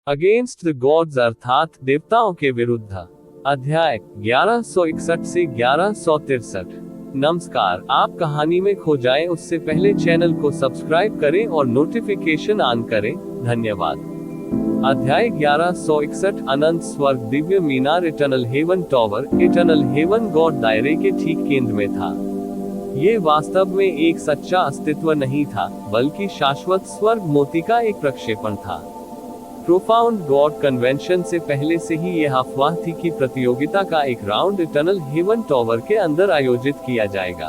Against the gods अर्थात देवताओं के विरुद्ध। अध्याय 1161 से 1163। नमस्कार, आप कहानी में खो जाएं उससे पहले चैनल को सब्सक्राइब करें और नोटिफिकेशन ऑन करें। धन्यवाद। अध्याय 1161 अनंत स्वर्ग दिव्य मीनार eternal heaven tower. Eternal heaven god दायरे के ठीक केंद्र में था। ये वास्तव में एक सच्चा अस्तित्व नहीं था, बल्कि शाश्वत स्वर्ग मोती का एक प्रक्षेपण था। प्रोफाउंड गॉड कन्वेंशन से पहले से ही यह अफवाह थी कि प्रतियोगिता का एक राउंड इटर्नल हेवन टॉवर के अंदर आयोजित किया जाएगा।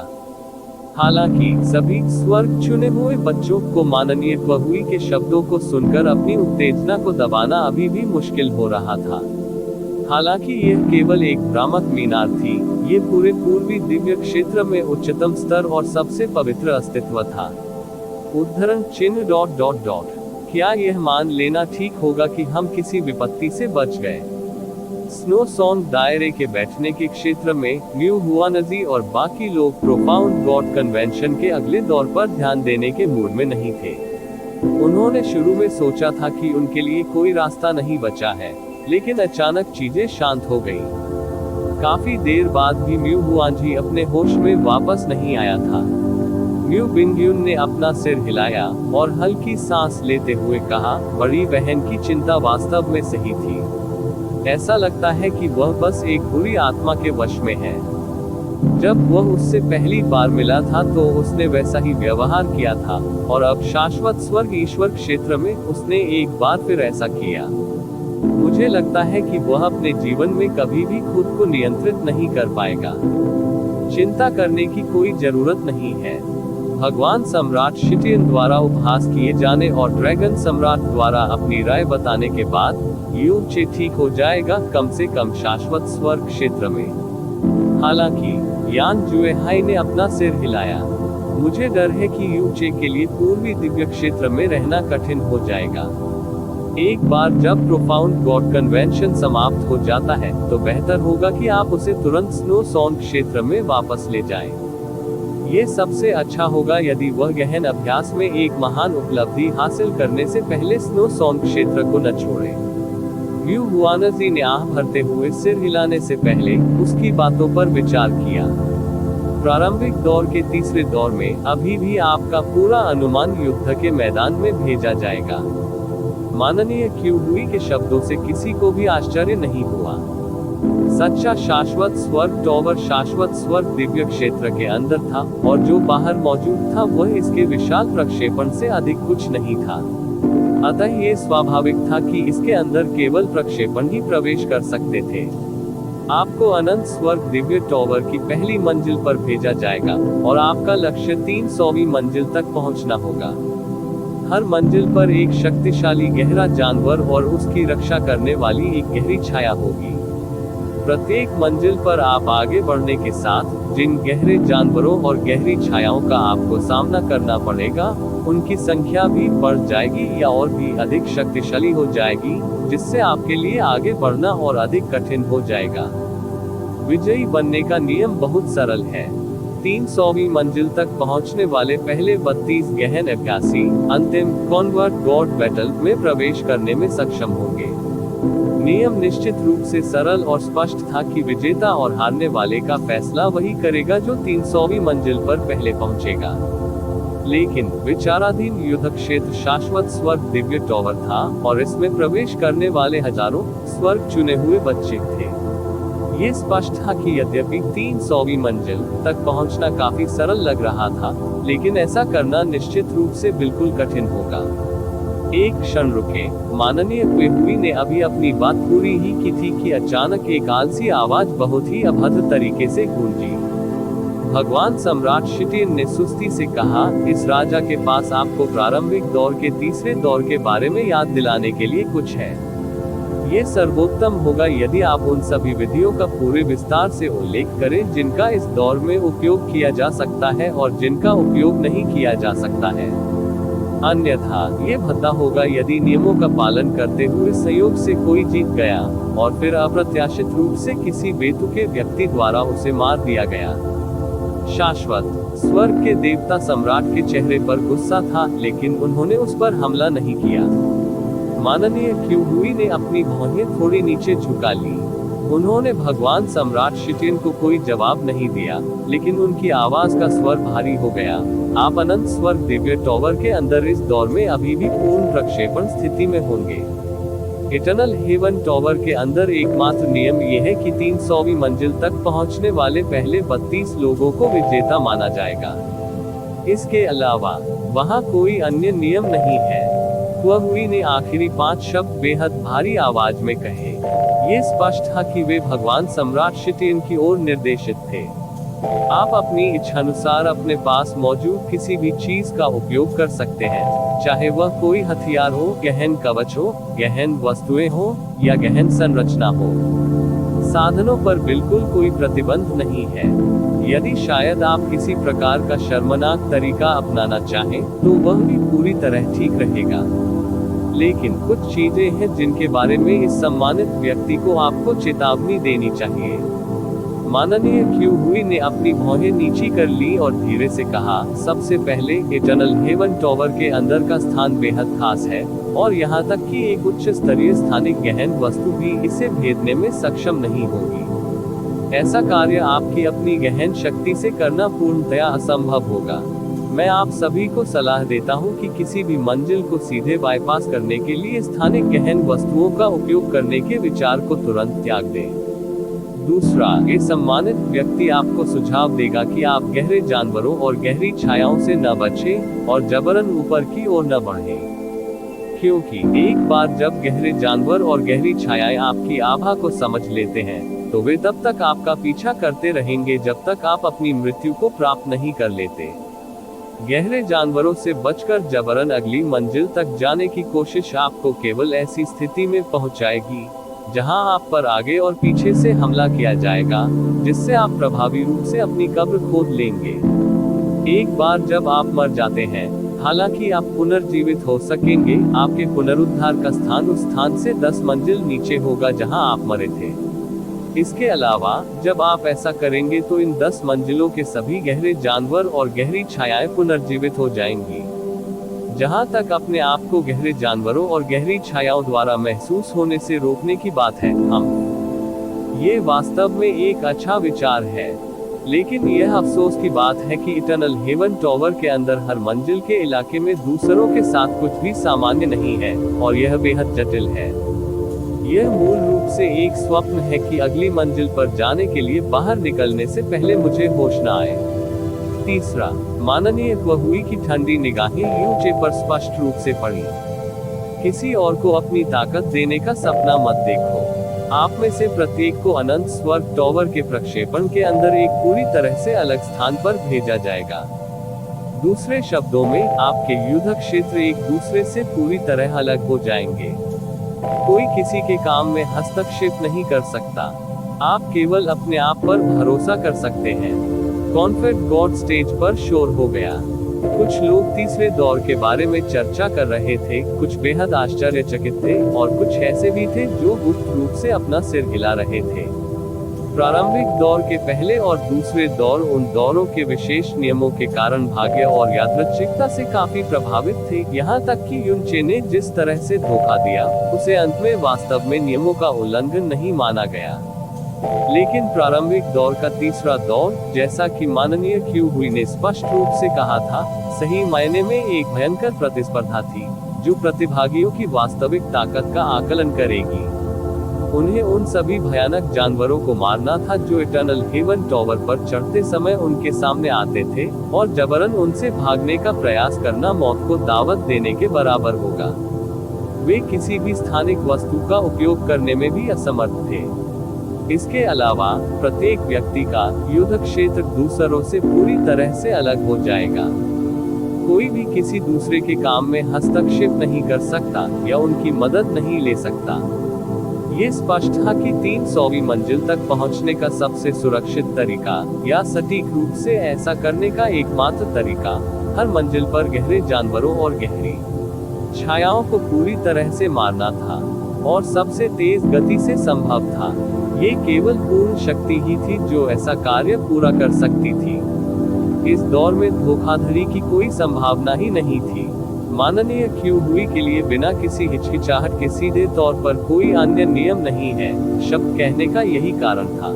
हालांकि सभी स्वर्ग चुने हुए बच्चों को माननीय बहुई के शब्दों को सुनकर अपनी उत्तेजना को दबाना अभी भी मुश्किल हो रहा था। हालांकि यह केवल एक भ्रामक मीनार थी, ये पूरे पूर्वी दिव्य क्षेत्र में उच्चतम स्तर और सबसे पवित्र अस्तित्व था। उद्धरण चिन्ह ... क्या यह मान लेना ठीक होगा कि हम किसी विपत्ति से बच गए? स्नो सॉन्ग दायरे के बैठने के क्षेत्र में म्यू हुआनजी और बाकी लोग प्रोफाउंड गॉड कन्वेंशन के अगले दौर पर ध्यान देने के मूड में नहीं थे। उन्होंने शुरू में सोचा था कि उनके लिए कोई रास्ता नहीं बचा है, लेकिन अचानक चीजें शांत हो गईं। काफी देर बाद भी म्यू हुआनजी अपने होश में वापस नहीं आया था। म्यू बिंगयुन ने अपना सिर हिलाया और हल्की सांस लेते हुए कहा, बड़ी बहन की चिंता वास्तव में सही थी। ऐसा लगता है कि वह बस एक बुरी आत्मा के वश में है। जब वह उससे पहली बार मिला था तो उसने वैसा ही व्यवहार किया था, और अब शाश्वत स्वर्ग ईश्वर क्षेत्र में उसने एक बार फिर ऐसा किया। मुझे लगता है कि वह अपने जीवन में कभी भी खुद को नियंत्रित नहीं कर पाएगा। चिंता करने की कोई जरूरत नहीं है। भगवान सम्राट शिटियन द्वारा उपहास किए जाने और ड्रैगन सम्राट द्वारा अपनी राय बताने के बाद यू चे ठीक हो जाएगा, कम से कम शाश्वत स्वर्ग क्षेत्र में। हालांकि यान जुएहाई ने अपना सिर हिलाया। मुझे डर है कि यू चे के लिए पूर्वी दिव्य क्षेत्र में रहना कठिन हो जाएगा। एक बार जब प्रोफाउंड गॉड कन्वेंशन समाप्त हो जाता है तो बेहतर होगा कि आप उसे तुरंत स्नो सॉन्ग क्षेत्र में वापस ले जाएं। ये सबसे अच्छा होगा यदि वह गहन अभ्यास में एक महान उपलब्धि हासिल करने से पहले स्नो सॉन्ग क्षेत्र को न छोड़े। म्यू हुआनजी ने आह भरते हुए सिर हिलाने से पहले उसकी बातों पर विचार किया। प्रारंभिक दौर के तीसरे दौर में अभी भी आपका पूरा अनुमान युद्ध के मैदान में भेजा जाएगा। माननीय क्यू हुई के शब्दों से किसी को भी आश्चर्य नहीं हुआ। सच्चा शाश्वत स्वर्ग टॉवर शाश्वत स्वर्ग दिव्य क्षेत्र के अंदर था, और जो बाहर मौजूद था वह इसके विशाल प्रक्षेपण से अधिक कुछ नहीं था। अतः ये स्वाभाविक था कि इसके अंदर केवल प्रक्षेपण ही प्रवेश कर सकते थे। आपको अनंत स्वर्ग दिव्य टॉवर की पहली मंजिल पर भेजा जाएगा, और आपका लक्ष्य 300वीं मंजिल तक पहुंचना होगा। हर मंजिल पर एक शक्तिशाली गहरा जानवर और उसकी रक्षा करने वाली एक गहरी छाया होगी। प्रत्येक मंजिल पर आप आगे बढ़ने के साथ जिन गहरे जानवरों और गहरी छायाओं का आपको सामना करना पड़ेगा, उनकी संख्या भी बढ़ जाएगी या और भी अधिक शक्तिशाली हो जाएगी, जिससे आपके लिए आगे बढ़ना और अधिक कठिन हो जाएगा। विजयी बनने का नियम बहुत सरल है। 300वीं मंजिल तक पहुंचने वाले पहले 32 गहन अभ्यासी अंतिम कॉन्वर्ट गॉड बैटल में प्रवेश करने में सक्षम होंगे। नियम निश्चित रूप से सरल और स्पष्ट था कि विजेता और हारने वाले का फैसला वही करेगा जो 300वीं मंजिल पर पहले पहुंचेगा। लेकिन विचाराधीन युद्ध क्षेत्र शाश्वत स्वर्ग दिव्य टॉवर था, और इसमें प्रवेश करने वाले हजारों स्वर्ग चुने हुए बच्चे थे। ये स्पष्ट था कि यद्यपि 300वीं मंजिल तक पहुंचना काफी सरल लग रहा था, लेकिन ऐसा करना निश्चित रूप से बिल्कुल कठिन होगा। एक क्षण रुके, माननीय क्वेहुई ने अभी अपनी बात पूरी ही की थी कि अचानक एक आलसी आवाज बहुत ही अभद्र तरीके से गूंजी। भगवान सम्राट शिटियन ने सुस्ती से कहा, इस राजा के पास आपको प्रारंभिक दौर के तीसरे दौर के बारे में याद दिलाने के लिए कुछ है। ये सर्वोत्तम होगा यदि आप उन सभी विधियों का पूरे विस्तार से उल्लेख करें जिनका इस दौर में उपयोग किया जा सकता है और जिनका उपयोग नहीं किया जा सकता है। अन्यथा ये भद्दा होगा यदि नियमों का पालन करते हुए संयोग से कोई जीत गया, और फिर अप्रत्याशित रूप से किसी बेतुके व्यक्ति द्वारा उसे मार दिया गया। शाश्वत स्वर्ग के देवता सम्राट के चेहरे पर गुस्सा था, लेकिन उन्होंने उस पर हमला नहीं किया। माननीय क्यूहुई ने अपनी भौहें थोड़ी नीचे झुका ली। उन्होंने भगवान सम्राट शिटिन को कोई जवाब नहीं दिया, लेकिन उनकी आवाज का स्वर भारी हो गया। आप अनंत स्वर्ग दिव्य टॉवर के अंदर इस दौर में अभी भी पूर्ण प्रक्षेपण स्थिति में होंगे। इटर्नल हेवन टॉवर के अंदर एकमात्र नियम यह है कि 300वीं मंजिल तक पहुंचने वाले पहले 32 लोगों को विजेता माना जाएगा। इसके अलावा वहां कोई अन्य नियम नहीं है। क्यूहुई ने आखिरी 5 शब्द बेहद भारी आवाज में कहे। ये स्पष्ट था कि वे भगवान सम्राट शिटिन की ओर निर्देशित थे। आप अपनी इच्छानुसार अपने पास मौजूद किसी भी चीज का उपयोग कर सकते हैं, चाहे वह कोई हथियार हो, गहन कवच हो, गहन वस्तुएं हो या गहन संरचना हो। साधनों पर बिल्कुल कोई प्रतिबंध नहीं है। यदि शायद आप किसी प्रकार का शर्मनाक तरीका अपनाना चाहें, तो वह भी पूरी तरह ठीक रहेगा। लेकिन कुछ चीजें हैं जिनके बारे में इस सम्मानित व्यक्ति को आपको चेतावनी देनी चाहिए। माननीय क्यूहुई ने अपनी भौहें नीची कर ली और धीरे से कहा, सबसे पहले इटर्नल हेवन टॉवर के अंदर का स्थान बेहद खास है, और यहाँ तक कि एक उच्च स्तरीय स्थानिक गहन वस्तु भी इसे भेदने में सक्षम नहीं होगी। ऐसा कार्य आपकी अपनी गहन शक्ति से करना पूर्णतया असंभव होगा। मैं आप सभी को सलाह देता हूं कि किसी भी मंजिल को सीधे बाईपास करने के लिए स्थानिक गहन वस्तुओं का उपयोग करने के विचार को तुरंत त्याग दें। दूसरा, ये सम्मानित व्यक्ति आपको सुझाव देगा कि आप गहरे जानवरों और गहरी छायाओं से न बचें और जबरन ऊपर की ओर न बढ़ें, क्योंकि एक बार जब गहरे जानवर और गहरी छायाएं आपकी आभा को समझ लेते हैं, तो वे तब तक आपका पीछा करते रहेंगे जब तक आप अपनी मृत्यु को प्राप्त नहीं कर लेते। गहरे जानवरों से बचकर जबरन अगली मंजिल तक जाने की कोशिश आपको केवल ऐसी स्थिति में पहुंचाएगी जहां आप पर आगे और पीछे से हमला किया जाएगा, जिससे आप प्रभावी रूप से अपनी कब्र खोद लेंगे। एक बार जब आप मर जाते हैं, हालांकि आप पुनर्जीवित हो सकेंगे, आपके पुनरुद्धार का स्थान उस स्थान से 10 मंजिल नीचे होगा जहां आप मरे थे। इसके अलावा जब आप ऐसा करेंगे तो इन 10 मंजिलों के सभी गहरे जानवर और गहरी छायाएं पुनर्जीवित हो जाएंगी। जहां तक अपने आप को गहरे जानवरों और गहरी छायाओं द्वारा महसूस होने से रोकने की बात है, ये वास्तव में एक अच्छा विचार है, लेकिन यह अफसोस की बात है कि इटर्नल हेवन टॉवर के अंदर हर मंजिल के इलाके में दूसरों के साथ कुछ भी सामान्य नहीं है, और यह बेहद जटिल है। यह मूल रूप से एक स्वप्न है कि अगली मंजिल पर जाने के लिए बाहर निकलने से पहले मुझे होश न आए। तीसरा, माननीय क्यूहुई की ठंडी निगाहें यूचे पर स्पष्ट रूप से पड़ी। किसी और को अपनी ताकत देने का सपना मत देखो। आप में से प्रत्येक को अनंत स्वर्ग टॉवर के प्रक्षेपण के अंदर एक पूरी तरह से अलग स्थान पर भेजा जाएगा। दूसरे शब्दों में, आपके युद्ध क्षेत्र एक दूसरे से पूरी तरह अलग हो जाएंगे। कोई किसी के काम में हस्तक्षेप नहीं कर सकता। आप केवल अपने आप पर भरोसा कर सकते हैं। कॉन्फेड गॉड स्टेज पर शोर हो गया। कुछ लोग तीसरे दौर के बारे में चर्चा कर रहे थे, कुछ बेहद आश्चर्यचकित थे, और कुछ ऐसे भी थे जो गुप्त रूप से अपना सिर हिला रहे थे। प्रारंभिक दौर के पहले और दूसरे दौर उन दौरों के विशेष नियमों के कारण भाग्य और यादृच्छिकता से काफी प्रभावित थे, यहाँ तक कि युनचे ने जिस तरह से धोखा दिया, उसे अंत में वास्तव में नियमों का उल्लंघन नहीं माना गया। लेकिन प्रारंभिक दौर का तीसरा दौर, जैसा कि माननीय क्यूहुई ने स्पष्ट रूप से कहा था, सही मायने में एक भयंकर प्रतिस्पर्धा थी, जो प्रतिभागियों की वास्तविक ताकत का आकलन करेगी। उन्हें उन सभी भयानक जानवरों को मारना था जो इटर्नल हेवन टॉवर पर चढ़ते समय उनके सामने आते थे, और जबरन उनसे भागने का प्रयास करना मौत को दावत देने के बराबर होगा। वे किसी भी स्थानिक वस्तु का उपयोग करने में भी असमर्थ थे। इसके अलावा प्रत्येक व्यक्ति का युद्ध क्षेत्र दूसरों से पूरी तरह से अलग हो जाएगा। कोई भी किसी दूसरे के काम में हस्तक्षेप नहीं कर सकता या उनकी मदद नहीं ले सकता। ये स्पष्ट था कि 300वीं मंजिल तक पहुंचने का सबसे सुरक्षित तरीका, या सटीक रूप से ऐसा करने का एकमात्र तरीका, हर मंजिल पर गहरे जानवरों और गहरी छायाओं को पूरी तरह से मारना था, और सबसे तेज गति से संभव था। ये केवल पूर्ण शक्ति ही थी जो ऐसा कार्य पूरा कर सकती थी। इस दौर में धोखाधड़ी की कोई संभावना ही नहीं थी। माननीय क्यू हुई के लिए बिना किसी हिचकिचाहट के सीधे तौर पर कोई अन्य नियम नहीं है शब्द कहने का यही कारण था।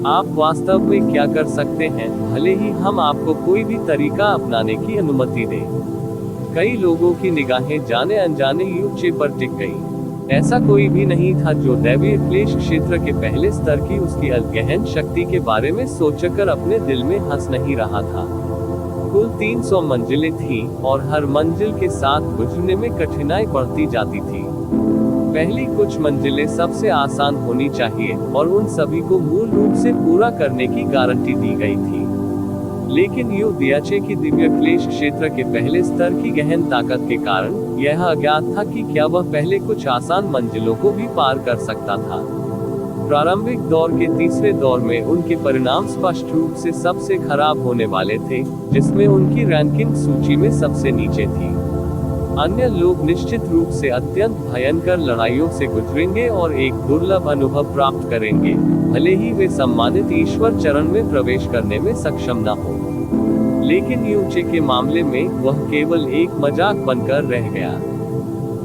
आप वास्तव में क्या कर सकते हैं, भले ही हम आपको कोई भी तरीका अपनाने की अनुमति दें। कई लोगों की निगाहें जाने अनजाने यूचे पर टिक गई। ऐसा कोई भी नहीं था जो दैवीय क्लेश क्षेत्र के पहले स्तर की उसकी गहन शक्ति के बारे में सोचकर अपने दिल में हंस नहीं रहा था। कुल 300 मंजिलें थीं और हर मंजिल के साथ गुजरने में कठिनाई बढ़ती जाती थी। पहली कुछ मंजिलें सबसे आसान होनी चाहिए और उन सभी को मूल रूप से पूरा करने की गारंटी दी गई थी। लेकिन यू दियाचे की दिव्य क्लेश क्षेत्र के पहले स्तर की गहन ताकत के कारण यह अज्ञात था कि क्या वह पहले कुछ आसान मंजिलों को भी पार कर सकता था। प्रारंभिक दौर के तीसरे दौर में उनके परिणाम स्पष्ट रूप से सबसे खराब होने वाले थे, जिसमें उनकी रैंकिंग सूची में सबसे नीचे थी। अन्य लोग निश्चित रूप से अत्यंत भयंकर लड़ाइयों से गुजरेंगे और एक दुर्लभ अनुभव प्राप्त करेंगे, भले ही वे सम्मानित ईश्वर चरण में प्रवेश करने में सक्षम न हो। लेकिन यूचे के मामले में वह केवल एक मजाक बनकर रह गया।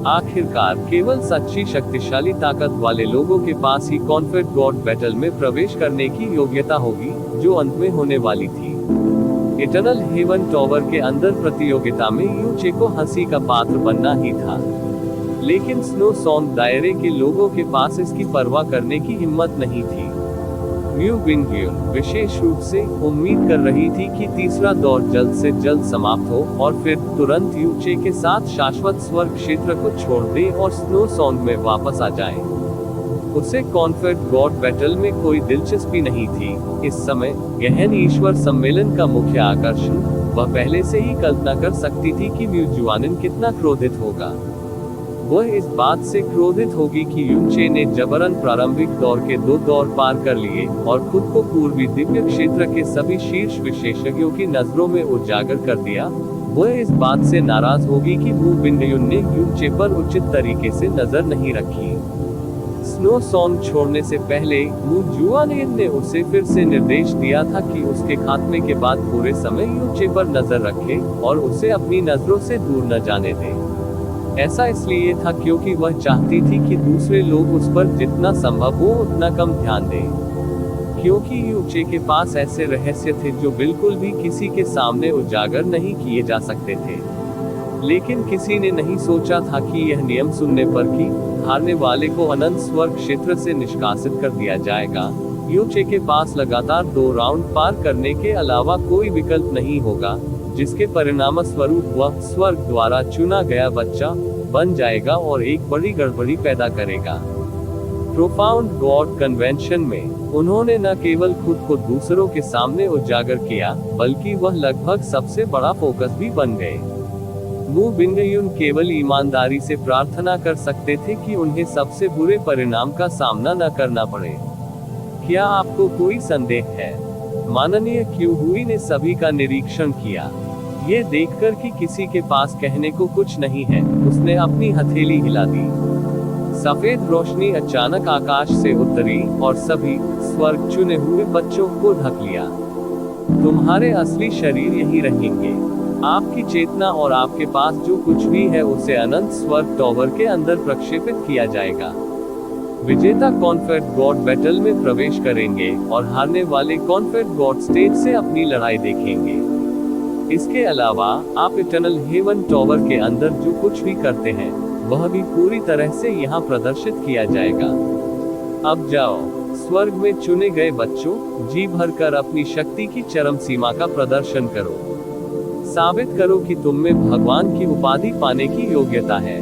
आखिरकार केवल सच्ची शक्तिशाली ताकत वाले लोगों के पास ही कॉन्फेड गॉड बैटल में प्रवेश करने की योग्यता होगी, जो अंत में होने वाली थी। इटर्नल हेवन टॉवर के अंदर प्रतियोगिता में यूचे को हंसी का पात्र बनना ही था। लेकिन स्नो सॉन्ग दायरे के लोगों के पास इसकी परवाह करने की हिम्मत नहीं थी। म्यू बिंगयुन विशेष रूप से उम्मीद कर रही थी कि तीसरा दौर जल्द से जल्द समाप्त हो और फिर तुरंत यूचे के साथ शाश्वत स्वर्ग क्षेत्र को छोड़ दे और स्नो सॉन्ग में वापस आ जाए। उसे कॉन्फेड गॉड बैटल में कोई दिलचस्पी नहीं थी। इस समय गहन ईश्वर सम्मेलन का मुख्य आकर्षण वह पहले से ही कल्पना कर सकती थी कि म्यू जुआनिन कितना क्रोधित होगा। वह इस बात से क्रोधित होगी कि यूचे ने जबरन प्रारंभिक दौर के 2 दौर पार कर लिए और खुद को पूर्वी दिव्य क्षेत्र के सभी शीर्ष विशेषज्ञों की नजरों में उजागर कर दिया। वह इस बात से नाराज होगी कि मू बिंगयुन ने यूचे पर उचित तरीके से नजर नहीं रखी। स्नो सॉन्ग छोड़ने से पहले मू जुआनिन ने उसे फिर से निर्देश दिया था कि उसके खात्मे के बाद पूरे समय यूचे पर नजर रखे और उसे अपनी नजरों से दूर न जाने दे। ऐसा इसलिए था क्योंकि वह चाहती थी कि दूसरे लोग उस पर जितना संभव हो उतना कम ध्यान दें, क्योंकि यूचे के पास ऐसे रहस्य थे जो बिल्कुल भी किसी के सामने उजागर नहीं किए जा सकते थे। लेकिन किसी ने नहीं सोचा था कि यह नियम सुनने पर कि हारने वाले को अनंत स्वर्ग क्षेत्र से निष्कासित कर दिया जाएगा। यूचे के पास लगातार 2 राउंड पार करने के अलावा कोई विकल्प नहीं होगा, जिसके परिणाम स्वरूप वह स्वर्ग द्वारा चुना गया बच्चा बन जाएगा और एक बड़ी गड़बड़ी पैदा करेगा। प्रोफाउंड गॉड कन्वेंशन में उन्होंने न केवल खुद को दूसरों के सामने उजागर किया, बल्कि वह लगभग सबसे बड़ा फोकस भी बन गए। मू बिंगयुन केवल ईमानदारी से प्रार्थना कर सकते थे कि उन्हें सबसे बुरे परिणाम का सामना न करना पड़े। क्या आपको कोई संदेह है? माननीय क्यू हुई ने सभी का निरीक्षण किया। ये देखकर कि किसी के पास कहने को कुछ नहीं है, उसने अपनी हथेली हिला दी। सफेद रोशनी अचानक आकाश से उतरी और सभी स्वर्ग चुने हुए बच्चों को ढक लिया। तुम्हारे असली शरीर यही रहेंगे। आपकी चेतना और आपके पास जो कुछ भी है उसे अनंत स्वर्ग टॉवर के अंदर प्रक्षेपित किया जाएगा। विजेता कॉन्फेड गॉड बैटल में प्रवेश करेंगे और हारने वाले कॉन्फेड गॉड स्टेज से अपनी लड़ाई देखेंगे। इसके अलावा आप इटर्नल हेवन टॉवर के अंदर जो कुछ भी करते हैं वह भी पूरी तरह से यहाँ प्रदर्शित किया जाएगा। अब जाओ, स्वर्ग में चुने गए बच्चों, जी भरकर अपनी शक्ति की चरम सीमा का प्रदर्शन करो। साबित करो कि तुम में भगवान की उपाधि पाने की योग्यता है।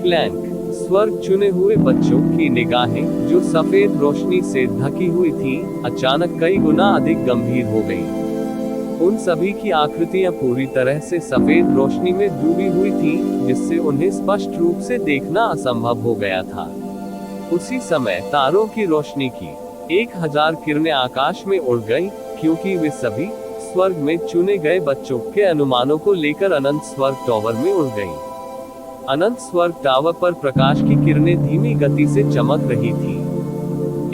क्लैंक। स्वर्ग चुने हुए बच्चों की निगाहें, जो सफेद रोशनी से ढकी हुई थी, अचानक कई गुना अधिक गंभीर हो गई। उन सभी की आकृतियां पूरी तरह से सफेद रोशनी में डूबी हुई थी, जिससे उन्हें स्पष्ट रूप से देखना असंभव हो गया था। उसी समय तारों की रोशनी की 1000 किरणें आकाश में उड़ गई, क्योंकि वे सभी स्वर्ग में चुने गए बच्चों के अनुमानों को लेकर अनंत स्वर्ग टॉवर में उड़ गईं। अनंत स्वर्ग टावर पर प्रकाश की किरणें धीमी गति से चमक रही थी।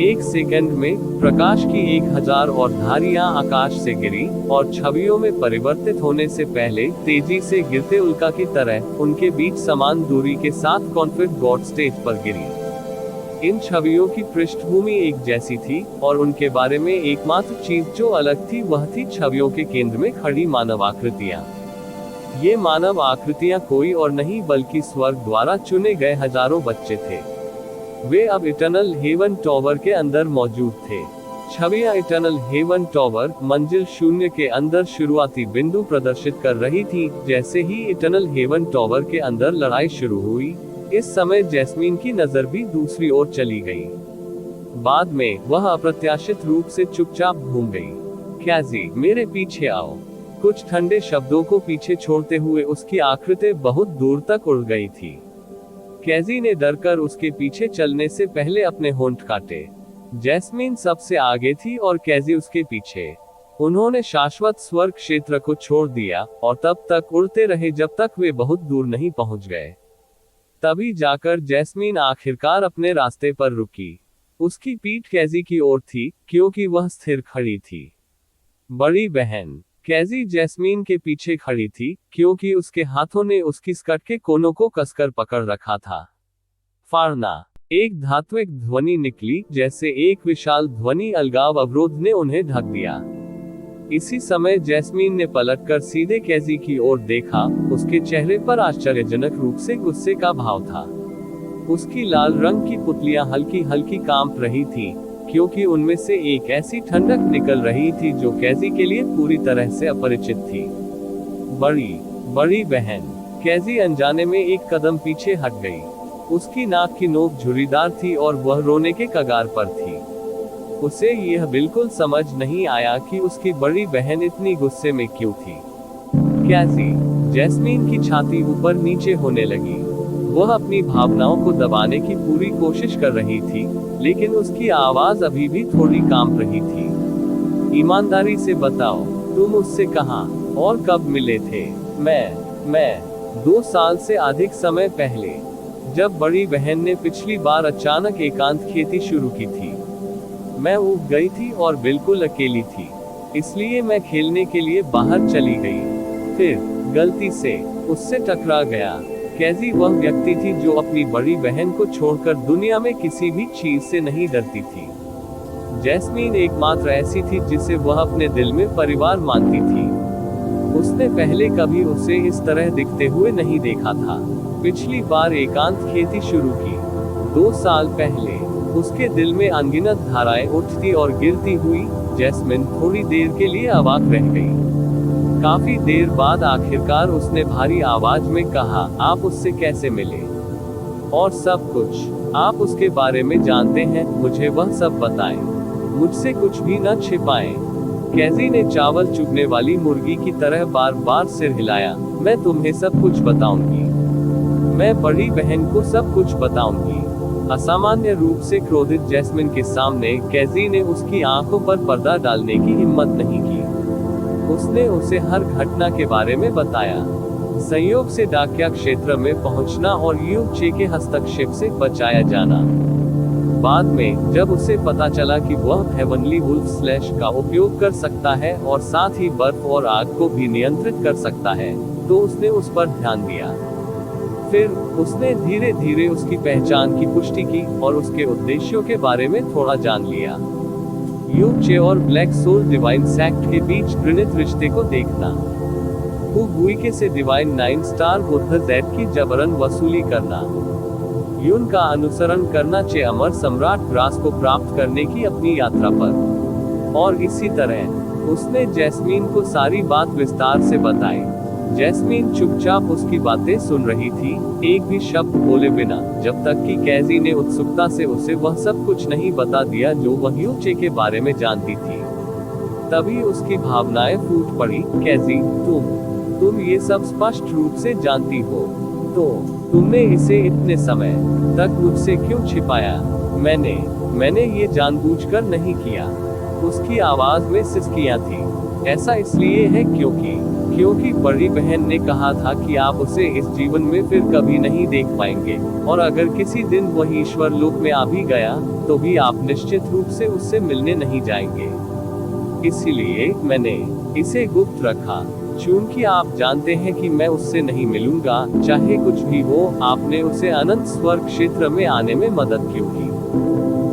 एक सेकंड में प्रकाश की 1000 और धारियां आकाश से गिरी, और छवियों में परिवर्तित होने से पहले तेजी से गिरते उल्का की तरह उनके बीच समान दूरी के साथ कॉन्फ्लिक्ट गॉड स्टेज पर गिरी। इन छवियों की पृष्ठभूमि एक जैसी थी, और उनके बारे में एकमात्र चीज जो अलग थी वह थी छवियों के केंद्र में खड़ी मानव आकृतियां। ये मानव आकृतियां कोई और नहीं बल्कि स्वर्ग द्वारा चुने गए हजारों बच्चे थे। वे अब इटर्नल हेवन टॉवर के अंदर मौजूद थे। छवियां इटर्नल हेवन टॉवर मंजिल 0 के अंदर शुरुआती बिंदु प्रदर्शित कर रही थी। जैसे ही इटर्नल हेवन टॉवर के अंदर लड़ाई शुरू हुई, इस समय जैस्मीन की नजर भी दूसरी ओर चली गई। बाद में वह अप्रत्याशित रूप से चुपचाप घूम गई। कैजी, मेरे पीछे आओ। कुछ ठंडे शब्दों को पीछे छोड़ते हुए उसकी आकृति बहुत दूर तक उड़ गई थी। कैजी ने डरकर उसके पीछे चलने से पहले अपने होंठ काटे। जैस्मीन सबसे आगे थी और कैजी उसके पीछे। उन्होंने शाश्वत स्वर्ग क्षेत्र को छोड़ दिया और तब तक उड़ते रहे जब तक वे बहुत दूर नहीं पहुंच गए। तभी जाकर जैस्मीन आखिरकार अपने रास्ते पर रुकी। उसकी पीठ कैजी की ओर थी, क्योंकि वह स्थिर खड़ी थी। बड़ी बहन कैजी जैस्मीन के पीछे खड़ी थी, क्योंकि उसके हाथों ने उसकी स्कर्ट के कोनों को कसकर पकड़ रखा था। फाड़ना। एक धात्विक ध्वनि निकली, जैसे एक विशाल ध्वनि अलगाव अवरोध ने उन्हें ढक दिया। इसी समय जैस्मीन ने पलटकर सीधे कैजी की ओर देखा। उसके चेहरे पर आश्चर्यजनक रूप से गुस्से का भाव था। उसकी लाल रंग की पुतलियां हल्की हल्की कांप रही थी, क्योंकि उनमें से एक ऐसी ठंडक निकल रही थी जो कैजी के लिए पूरी तरह से अपरिचित थी। बड़ी बहन। कैजी अनजाने में एक कदम पीछे हट गई। उसकी नाक की नोक झुर्रीदार थी और वह रोने के कगार पर थी। उसे यह बिल्कुल समझ नहीं आया कि उसकी बड़ी बहन इतनी गुस्से में क्यों थी। कैजी। जैस्मीन की छाती ऊपर नीचे होने लगी। वह अपनी भावनाओं को दबाने की पूरी कोशिश कर रही थी, लेकिन उसकी आवाज अभी भी थोड़ी कांप रही थी। ईमानदारी से बताओ, तुम उससे कहाँ और कब मिले थे? मैं 2 साल से अधिक समय पहले, जब बड़ी बहन ने पिछली बार अचानक एकांत खेती शुरू की थी। मैं ऊब गई थी और बिल्कुल अकेली थी, इसलिए मैं खेलने के लिए बाहर चली गई। फिर गलती से उससे टकरा गया। कैजी वह व्यक्ति थी जो अपनी बड़ी बहन को छोड़कर दुनिया में किसी भी चीज से नहीं डरती थी। जैस्मीन एकमात्र ऐसी थी जिसे वह अपने दिल में परिवार मानती थी। उसने पहले कभी उसे इस तरह दिखते हुए नहीं देखा था। पिछली बार एकांत खेती शुरू की 2 साल पहले, उसके दिल में अनगिनत धाराएं उठती और गिरती हुई। जैस्मिन थोड़ी देर के लिए अवाक रह गई। काफी देर बाद आखिरकार उसने भारी आवाज में कहा, आप उससे कैसे मिले? और सब कुछ आप उसके बारे में जानते हैं, मुझे वह सब बताएं। मुझसे कुछ भी न छिपाएं। कैजी ने चावल चुगने वाली मुर्गी की तरह बार बार सिर हिलाया। मैं तुम्हें सब कुछ बताऊंगी। मैं बड़ी बहन को सब कुछ बताऊंगी। असामान्य रूप से क्रोधित जैस्मिन के सामने कैजी ने उसकी आंखों पर पर्दा डालने की हिम्मत नहीं की। उसने उसे हर घटना के बारे में बताया। संयोग से डाकिया क्षेत्र में पहुंचना और यूचे के हस्तक्षेप से बचाया जाना। बाद में जब उसे पता चला कि वह हेवनली वुल्फ स्लैश का उपयोग कर सकता है और साथ ही बर्फ और आग को भी नियंत्रित कर सकता है, तो उसने उस पर ध्यान दिया। फिर उसने धीरे धीरे उसकी पहचान की पुष्टि की और उसके उद्देश्यों के बारे में थोड़ा जान लिया। यूचे और ब्लैक सोल डिवाइन सेक्ट के बीच घृणित रिश्ते को देखना। हुगुइके से डिवाइन 9 स्टार बुद्ध जेड की जबरन वसूली करना। यून का अनुसरण करना चे अमर सम्राट ग्रास को प्राप्त करने की अपनी यात्रा पर। और इसी तरह उसने जैस्मीन को सारी बात विस्तार से बताई। जैस्मीन चुपचाप उसकी बातें सुन रही थी, एक भी शब्द बोले बिना, जब तक कि कैजी ने उत्सुकता से उसे वह सब कुछ नहीं बता दिया जो वह यूचे के बारे में जानती थी। तभी उसकी भावनाएं फूट पड़ी। कैजी, तुम ये सब स्पष्ट रूप से जानती हो, तो तुमने इसे इतने समय तक मुझसे क्यों छिपाया? मैंने ये जानबूझकर नहीं किया। उसकी आवाज में सिसकियां थी। ऐसा इसलिए है क्योंकि क्योंकि बड़ी बहन ने कहा था कि आप उसे इस जीवन में फिर कभी नहीं देख पाएंगे, और अगर किसी दिन वह ईश्वर लोक में आ भी गया, तो भी आप निश्चित रूप से उससे मिलने नहीं जाएंगे। इसीलिए मैंने इसे गुप्त रखा। चूंकि आप जानते हैं कि मैं उससे नहीं मिलूंगा, चाहे कुछ भी हो, आपने उसे अनंत स्वर्ग क्षेत्र में आने में मदद क्यों की?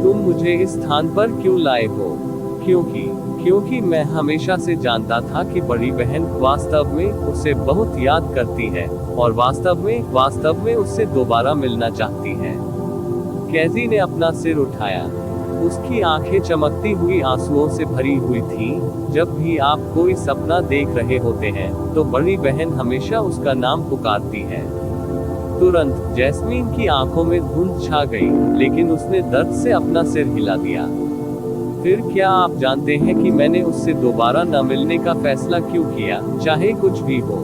तुम मुझे इस स्थान पर क्यों लाए हो? क्योंकि मैं हमेशा से जानता था कि बड़ी बहन वास्तव में उसे बहुत याद करती है, और वास्तव में उससे दोबारा मिलना चाहती है। कैजी ने अपना सिर उठाया। उसकी आंखें चमकती हुई आंसुओं से भरी हुई थीं। जब भी आप कोई सपना देख रहे होते हैं, तो बड़ी बहन हमेशा उसका नाम पुकारती है। तुरंत जैस्मीन की आंखों में धुंध छा गई, लेकिन उसने दर्द से अपना सिर हिला दिया। फिर क्या आप जानते हैं कि मैंने उससे दोबारा न मिलने का फैसला क्यों किया, चाहे कुछ भी हो?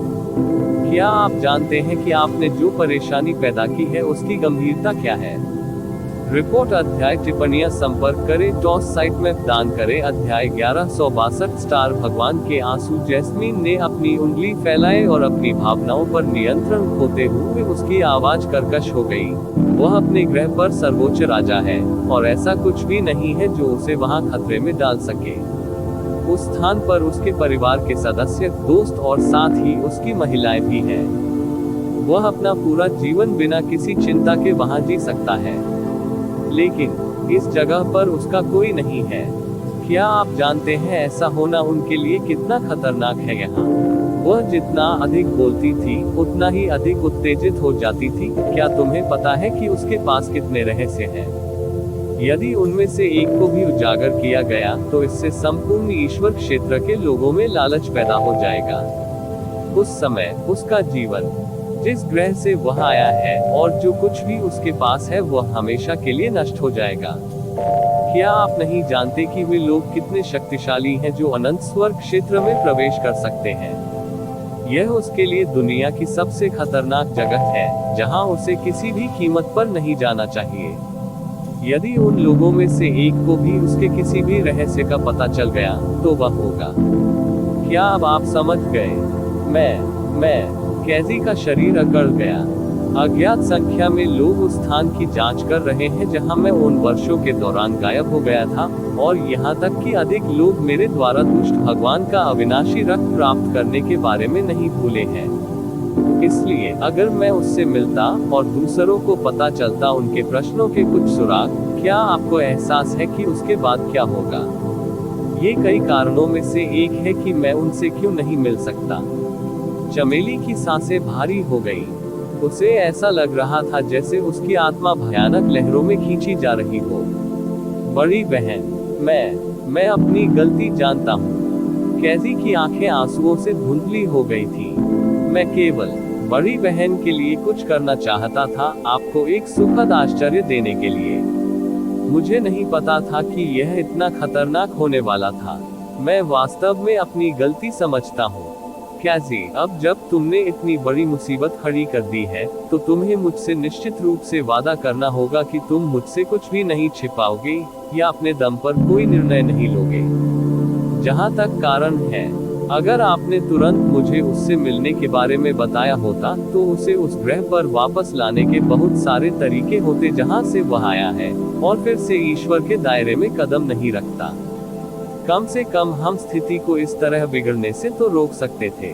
क्या आप जानते हैं कि आपने जो परेशानी पैदा की है उसकी गंभीरता क्या है? रिपोर्ट अध्याय टिप्पणियां संपर्क करें टॉस साइट में दान करें। अध्याय 1162 स्टार भगवान के आंसू। जैस्मीन ने अपनी उंगली फैलाए और अपनी भावनाओं पर नियंत्रण खोते हुए उसकी आवाज कर्कश हो गई। वह अपने ग्रह पर सर्वोच्च राजा है, और ऐसा कुछ भी नहीं है जो उसे वहां खतरे में डाल सके। उस स्थान पर उसके परिवार के सदस्य, दोस्त और साथ ही उसकी महिलाएं भी हैं। वह अपना पूरा जीवन बिना किसी चिंता के वहां जी सकता है, लेकिन इस जगह पर उसका कोई नहीं है। क्या आप जानते हैं ऐसा होना उनके लिए कितना खतरनाक है? यहाँ वह जितना अधिक बोलती थी, उतना ही अधिक उत्तेजित हो जाती थी। क्या तुम्हें पता है कि उसके पास कितने रहस्य हैं? यदि उनमें से एक को भी उजागर किया गया, तो इससे संपूर्ण ईश्वर क्षेत्र के लोगों में लालच पैदा हो जाएगा। उस समय उसका जीवन, जिस ग्रह से वह आया है, और जो कुछ भी उसके पास है, वह हमेशा के लिए नष्ट हो जाएगा। क्या आप नहीं जानते कि वे लोग कितने शक्तिशाली हैं जो अनंत स्वर्ग क्षेत्र में प्रवेश कर सकते हैं? यह उसके लिए दुनिया की सबसे खतरनाक जगह है, जहां उसे किसी भी कीमत पर नहीं जाना चाहिए। यदि उन लोगों में से एक को भी उसके किसी भी रहस्य का पता चल गया, तो वह होगा। क्या अब आप समझ गए? मैं कैजी का शरीर अकड़ गया। अज्ञात संख्या में लोग उस स्थान की जांच कर रहे हैं जहां मैं उन वर्षों के दौरान गायब हो गया था, और यहां तक कि अधिक लोग मेरे द्वारा दुष्ट भगवान का अविनाशी रक्त प्राप्त करने के बारे में नहीं भूले हैं। इसलिए अगर मैं उससे मिलता और दूसरों को पता चलता उनके प्रश्नों के कुछ सुराग, क्या आपको एहसास है कि उसके बाद क्या होगा? ये कई कारणों में से एक है कि मैं उनसे क्यों नहीं मिल सकता। चमेली की सांसें भारी हो गई। उसे ऐसा लग रहा था जैसे उसकी आत्मा भयानक लहरों में खींची जा रही हो। बड़ी बहन, मैं अपनी गलती जानता हूँ। कैजी की आंखें आंसुओं से धुंधली हो गई थी। मैं केवल बड़ी बहन के लिए कुछ करना चाहता था, आपको एक सुखद आश्चर्य देने के लिए। मुझे नहीं पता था कि यह इतना खतरनाक होने वाला था। मैं वास्तव में अपनी गलती समझता हूँ। कैजी, अब जब तुमने इतनी बड़ी मुसीबत खड़ी कर दी है, तो तुम्हें मुझसे निश्चित रूप से वादा करना होगा कि तुम मुझसे कुछ भी नहीं छिपाओगे, या अपने दम पर कोई निर्णय नहीं लोगे। जहां तक कारण है, अगर आपने तुरंत मुझे उससे मिलने के बारे में बताया होता, तो उसे उस ग्रह पर वापस लाने के बहुत सारे तरीके होते जहां से वह आया है, और फिर से ईश्वर के दायरे में कदम नहीं रखता। कम से कम हम स्थिति को इस तरह बिगड़ने से तो रोक सकते थे।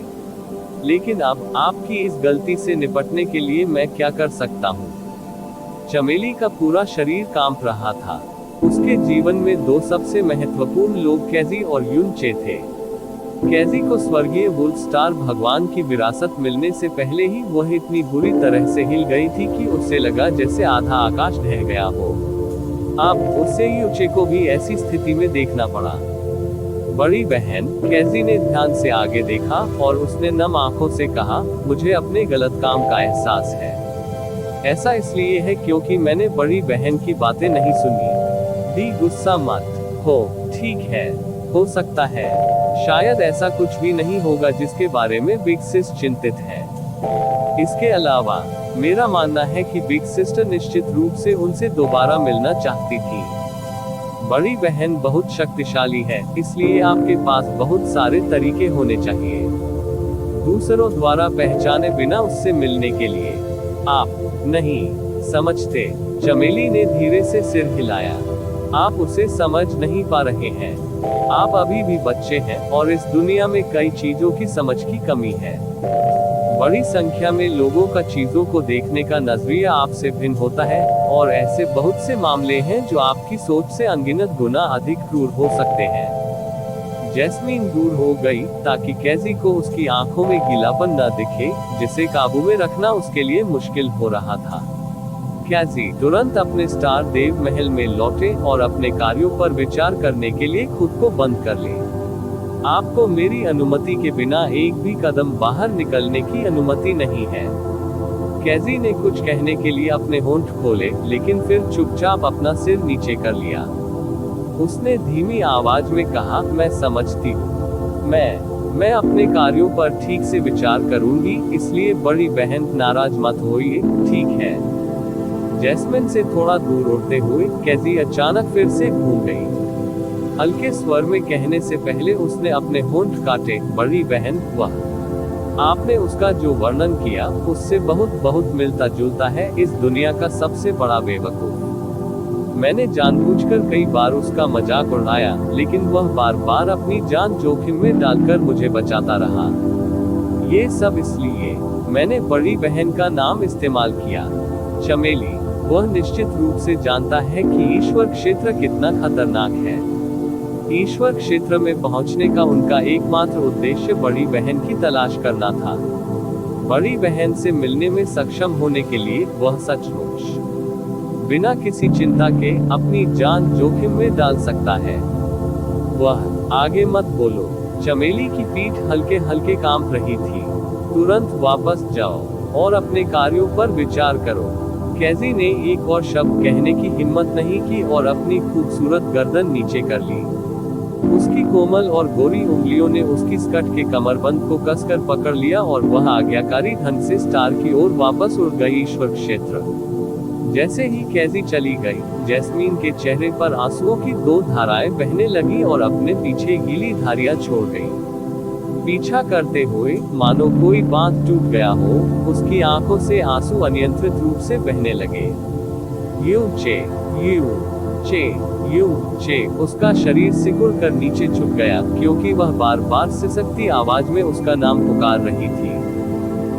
लेकिन अब आपकी इस गलती से निपटने के लिए मैं क्या कर सकता हूँ? चमेली का पूरा शरीर कांप रहा था। उसके जीवन में दो सबसे महत्वपूर्ण लोग कैजी और युनचे थे। कैजी को स्वर्गीय वुल्फ स्टार भगवान की विरासत मिलने से पहले ही वह इतनी बुरी तरह से हिल गई थी कि उसे लगा जैसे आधा आकाश ढह गया हो। अब उसे युचे को भी ऐसी स्थिति में देखना पड़ा। बड़ी बहन, कैजी ने ध्यान से आगे देखा, और उसने नम आंखों से कहा, मुझे अपने गलत काम का एहसास है। ऐसा इसलिए है क्योंकि मैंने बड़ी बहन की बातें नहीं सुनी। दी, गुस्सा मत हो, ठीक है, हो सकता है शायद ऐसा कुछ भी नहीं होगा जिसके बारे में बिग सिस चिंतित है। इसके अलावा मेरा मानना है कि बिग सिस्टर निश्चित रूप से उनसे दोबारा मिलना चाहती थी। बड़ी बहन बहुत शक्तिशाली है, इसलिए आपके पास बहुत सारे तरीके होने चाहिए। दूसरों द्वारा पहचाने बिना उससे मिलने के लिए। आप नहीं समझते। चमेली ने धीरे से सिर हिलाया। आप उसे समझ नहीं पा रहे हैं। आप अभी भी बच्चे हैं और इस दुनिया में कई चीजों की समझ की कमी है। बड़ी संख्या में लोगों का चीजों को देखने का नजरिया आपसे भिन्न होता है, और ऐसे बहुत से मामले हैं जो आपकी सोच से अनगिनत गुना अधिक क्रूर हो सकते हैं। जैस्मीन दूर हो गई ताकि कैजी को उसकी आंखों में गीलापन न दिखे, जिसे काबू में रखना उसके लिए मुश्किल हो रहा था। कैजी तुरंत अपने स्टार देव महल में लौटे और अपने कार्यों पर विचार करने के लिए खुद को बंद कर ले। आपको मेरी अनुमति के बिना एक भी कदम बाहर निकलने की अनुमति नहीं है। कैजी ने कुछ कहने के लिए अपने होंठ खोले, लेकिन फिर चुपचाप अपना सिर नीचे कर लिया। उसने धीमी आवाज में कहा, मैं समझती हूँ। मैं अपने कार्यों पर ठीक से विचार करूंगी, इसलिए बड़ी बहन नाराज मत होइए, ठीक है। जैस्मिन से थोड़ा दूर उड़ते हुए कैजी अचानक फिर से घूम गई। हल्के स्वर में कहने से पहले उसने अपने होंठ काटे, बड़ी बहन, वह आपने उसका जो वर्णन किया उससे बहुत मिलता जुलता है, इस दुनिया का सबसे बड़ा बेवकूफ। मैंने जानबूझकर कई बार उसका मजाक उड़ाया, लेकिन वह बार बार अपनी जान जोखिम में डालकर मुझे बचाता रहा। ये सब इसलिए मैंने बड़ी बहन का नाम इस्तेमाल किया। चमेली, वह निश्चित रूप से जानता है कि ईश्वर क्षेत्र कितना खतरनाक है। ईश्वर क्षेत्र में पहुंचने का उनका एकमात्र उद्देश्य बड़ी बहन की तलाश करना था। बड़ी बहन से मिलने में सक्षम होने के लिए वह सचमुच बिना किसी चिंता के अपनी जान जोखिम में डाल सकता है। वह आगे मत बोलो। चमेली की पीठ हल्के हल्के कांप रही थी। तुरंत वापस जाओ और अपने कार्यों पर विचार करो। कैजी ने एक और शब्द कहने की हिम्मत नहीं की और अपनी खूबसूरत गर्दन नीचे कर ली। उसकी कोमल और गोरी उंगलियों ने उसकी स्कर्ट के कमरबंद को कसकर पकड़ लिया और वह आज्ञाकारी ढंग से स्टार की ओर वापस उड़ गई ईश्वर क्षेत्र। जैसे ही कैजी चली गई, जैस्मीन के चेहरे पर आंसुओं की 2 धाराएं बहने लगी और अपने पीछे गीली धारियां छोड़ गई। पीछा करते हुए मानो कोई बांध टूट गया हो, उसकी आंखों से आंसू अनियंत्रित रूप से बहने लगे। यू चे, उसका शरीर सिकुड़ कर नीचे झुक गया, क्योंकि वह बार बार सिसकती आवाज में उसका नाम पुकार रही थी।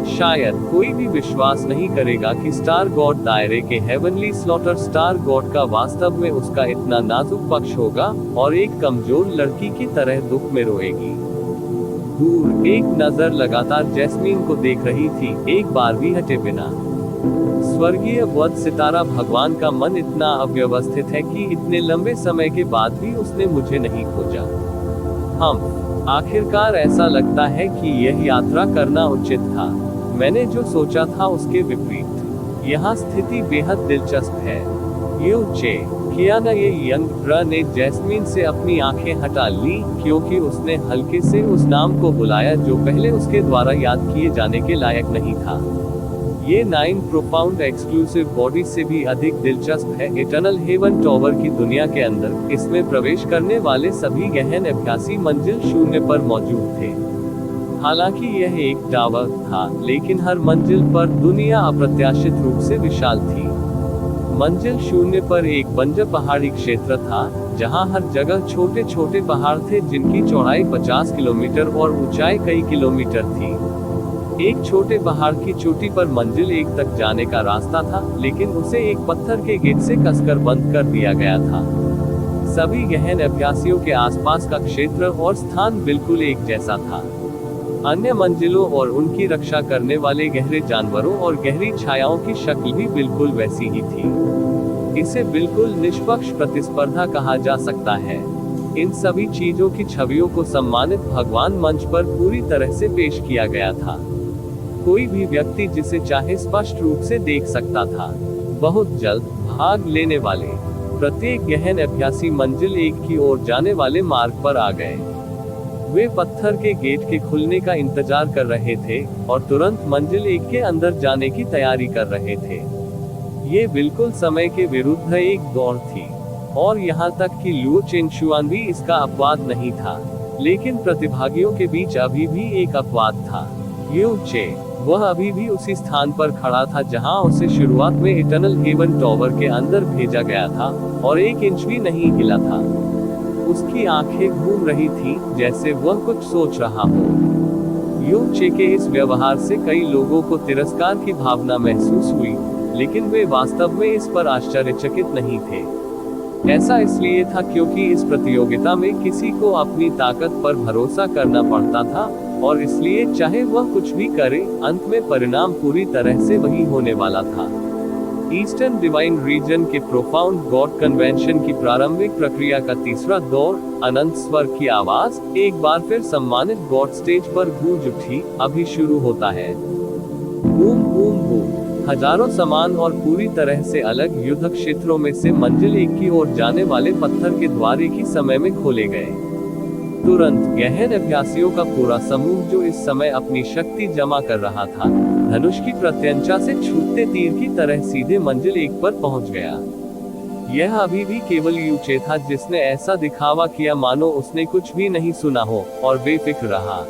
शायद कोई भी विश्वास नहीं करेगा कि स्टार गॉड दायरे के हेवनली स्लॉटर स्टार गॉड का वास्तव में उसका इतना नाजुक पक्ष होगा, और एक कमजोर लड़की की तरह दुख में रोएगी। दूर एक नजर लगातार जैस्मीन को देख रही थी, एक बार भी हटे बिना। स्वर्गीय वध सितारा भगवान का मन इतना अव्यवस्थित है कि इतने लंबे समय के बाद भी उसने मुझे नहीं खोजा। आखिरकार ऐसा लगता है कि यह यात्रा करना उचित था। मैंने जो सोचा था उसके विपरीत। यहाँ स्थिति बेहद दिलचस्प है। कियाना ये यंग ने जैस्मीन से अपनी आंखें हटा ली, क्योंकि उसने हल्के से उस नाम को बुलाया जो पहले उसके द्वारा याद किए जाने के लायक नहीं था। ये 9 प्रोफाउंड एक्सक्लूसिव बॉडी से भी अधिक दिलचस्प है। इटर्नल हेवन टॉवर की दुनिया के अंदर इसमें प्रवेश करने वाले सभी गहन अभ्यासी मंजिल 0 पर मौजूद थे। हालांकि यह एक टावर था, लेकिन हर मंजिल पर दुनिया अप्रत्याशित रूप से विशाल थी। मंजिल 0 पर एक बंजर पहाड़ी क्षेत्र था, जहां हर जगह छोटे छोटे पहाड़ थे जिनकी चौड़ाई 50 किलोमीटर और ऊंचाई कई किलोमीटर थी। एक छोटे पहाड़ की चोटी पर मंजिल 1 तक जाने का रास्ता था, लेकिन उसे एक पत्थर के गेट से कसकर बंद कर दिया गया था। सभी गहन अभ्यासियों के आसपास का क्षेत्र और स्थान बिल्कुल एक जैसा था। अन्य मंजिलों और उनकी रक्षा करने वाले गहरे जानवरों और गहरी छायाओं की शक्ल भी बिल्कुल वैसी ही थी। इसे बिल्कुल निष्पक्ष प्रतिस्पर्धा कहा जा सकता है। इन सभी चीजों की छवियों को सम्मानित भगवान मंच पर पूरी तरह से पेश किया गया था। कोई भी व्यक्ति जिसे चाहे स्पष्ट रूप से देख सकता था। बहुत जल्द भाग लेने वाले प्रत्येक गहन अभ्यासी मंजिल 1 की ओर जाने वाले मार्ग पर आ गए। वे पत्थर के गेट के खुलने का इंतजार कर रहे थे और तुरंत मंजिल 1 के अंदर जाने की तैयारी कर रहे थे। ये बिल्कुल समय के विरुद्ध एक दौड़ थी, और यहाँ तक कि लुओ चेंगशुआन भी इसका अपवाद नहीं था। लेकिन प्रतिभागियों के बीच अभी भी एक अपवाद था। यू चे, वह अभी भी उसी स्थान पर खड़ा था जहां उसे शुरुआत में इटर्नल हेवन टॉवर के अंदर भेजा गया था, और 1 इंच भी नहीं हिला था। उसकी आंखें घूम रही थी, जैसे वह कुछ सोच रहा हो। यू चे के इस व्यवहार से कई लोगों को तिरस्कार की भावना महसूस हुई, लेकिन वे वास्तव में इस पर आश्चर्यचकित नहीं थे। ऐसा इसलिए था क्योंकि इस प्रतियोगिता में किसी को अपनी ताकत पर भरोसा करना पड़ता था, और इसलिए चाहे वह कुछ भी करे, अंत में परिणाम पूरी तरह से वही होने वाला था। ईस्टर्न डिवाइन रीजन के प्रोफाउंड गॉड कन्वेंशन की प्रारंभिक प्रक्रिया का तीसरा दौर, अनंत स्वर की आवाज एक बार फिर सम्मानित गॉड स्टेज पर गूंज उठी, अभी शुरू होता है। बूम बूम बूम, हजारों समान और पूरी तरह से अलग युद्ध क्षेत्रों में से मंजिल 1 की ओर जाने वाले पत्थर के द्वार एक ही समय में खोले गए। तुरंत गहन अभ्यासियों का पूरा समूह, जो इस समय अपनी शक्ति जमा कर रहा था, धनुष की प्रत्यंचा से छूटते तीर की तरह सीधे मंजिल 1 पर पहुंच गया। यह अभी भी केवल यू चे था जिसने ऐसा दिखावा किया मानो उसने कुछ भी नहीं सुना हो, और बेफिक्र रहा।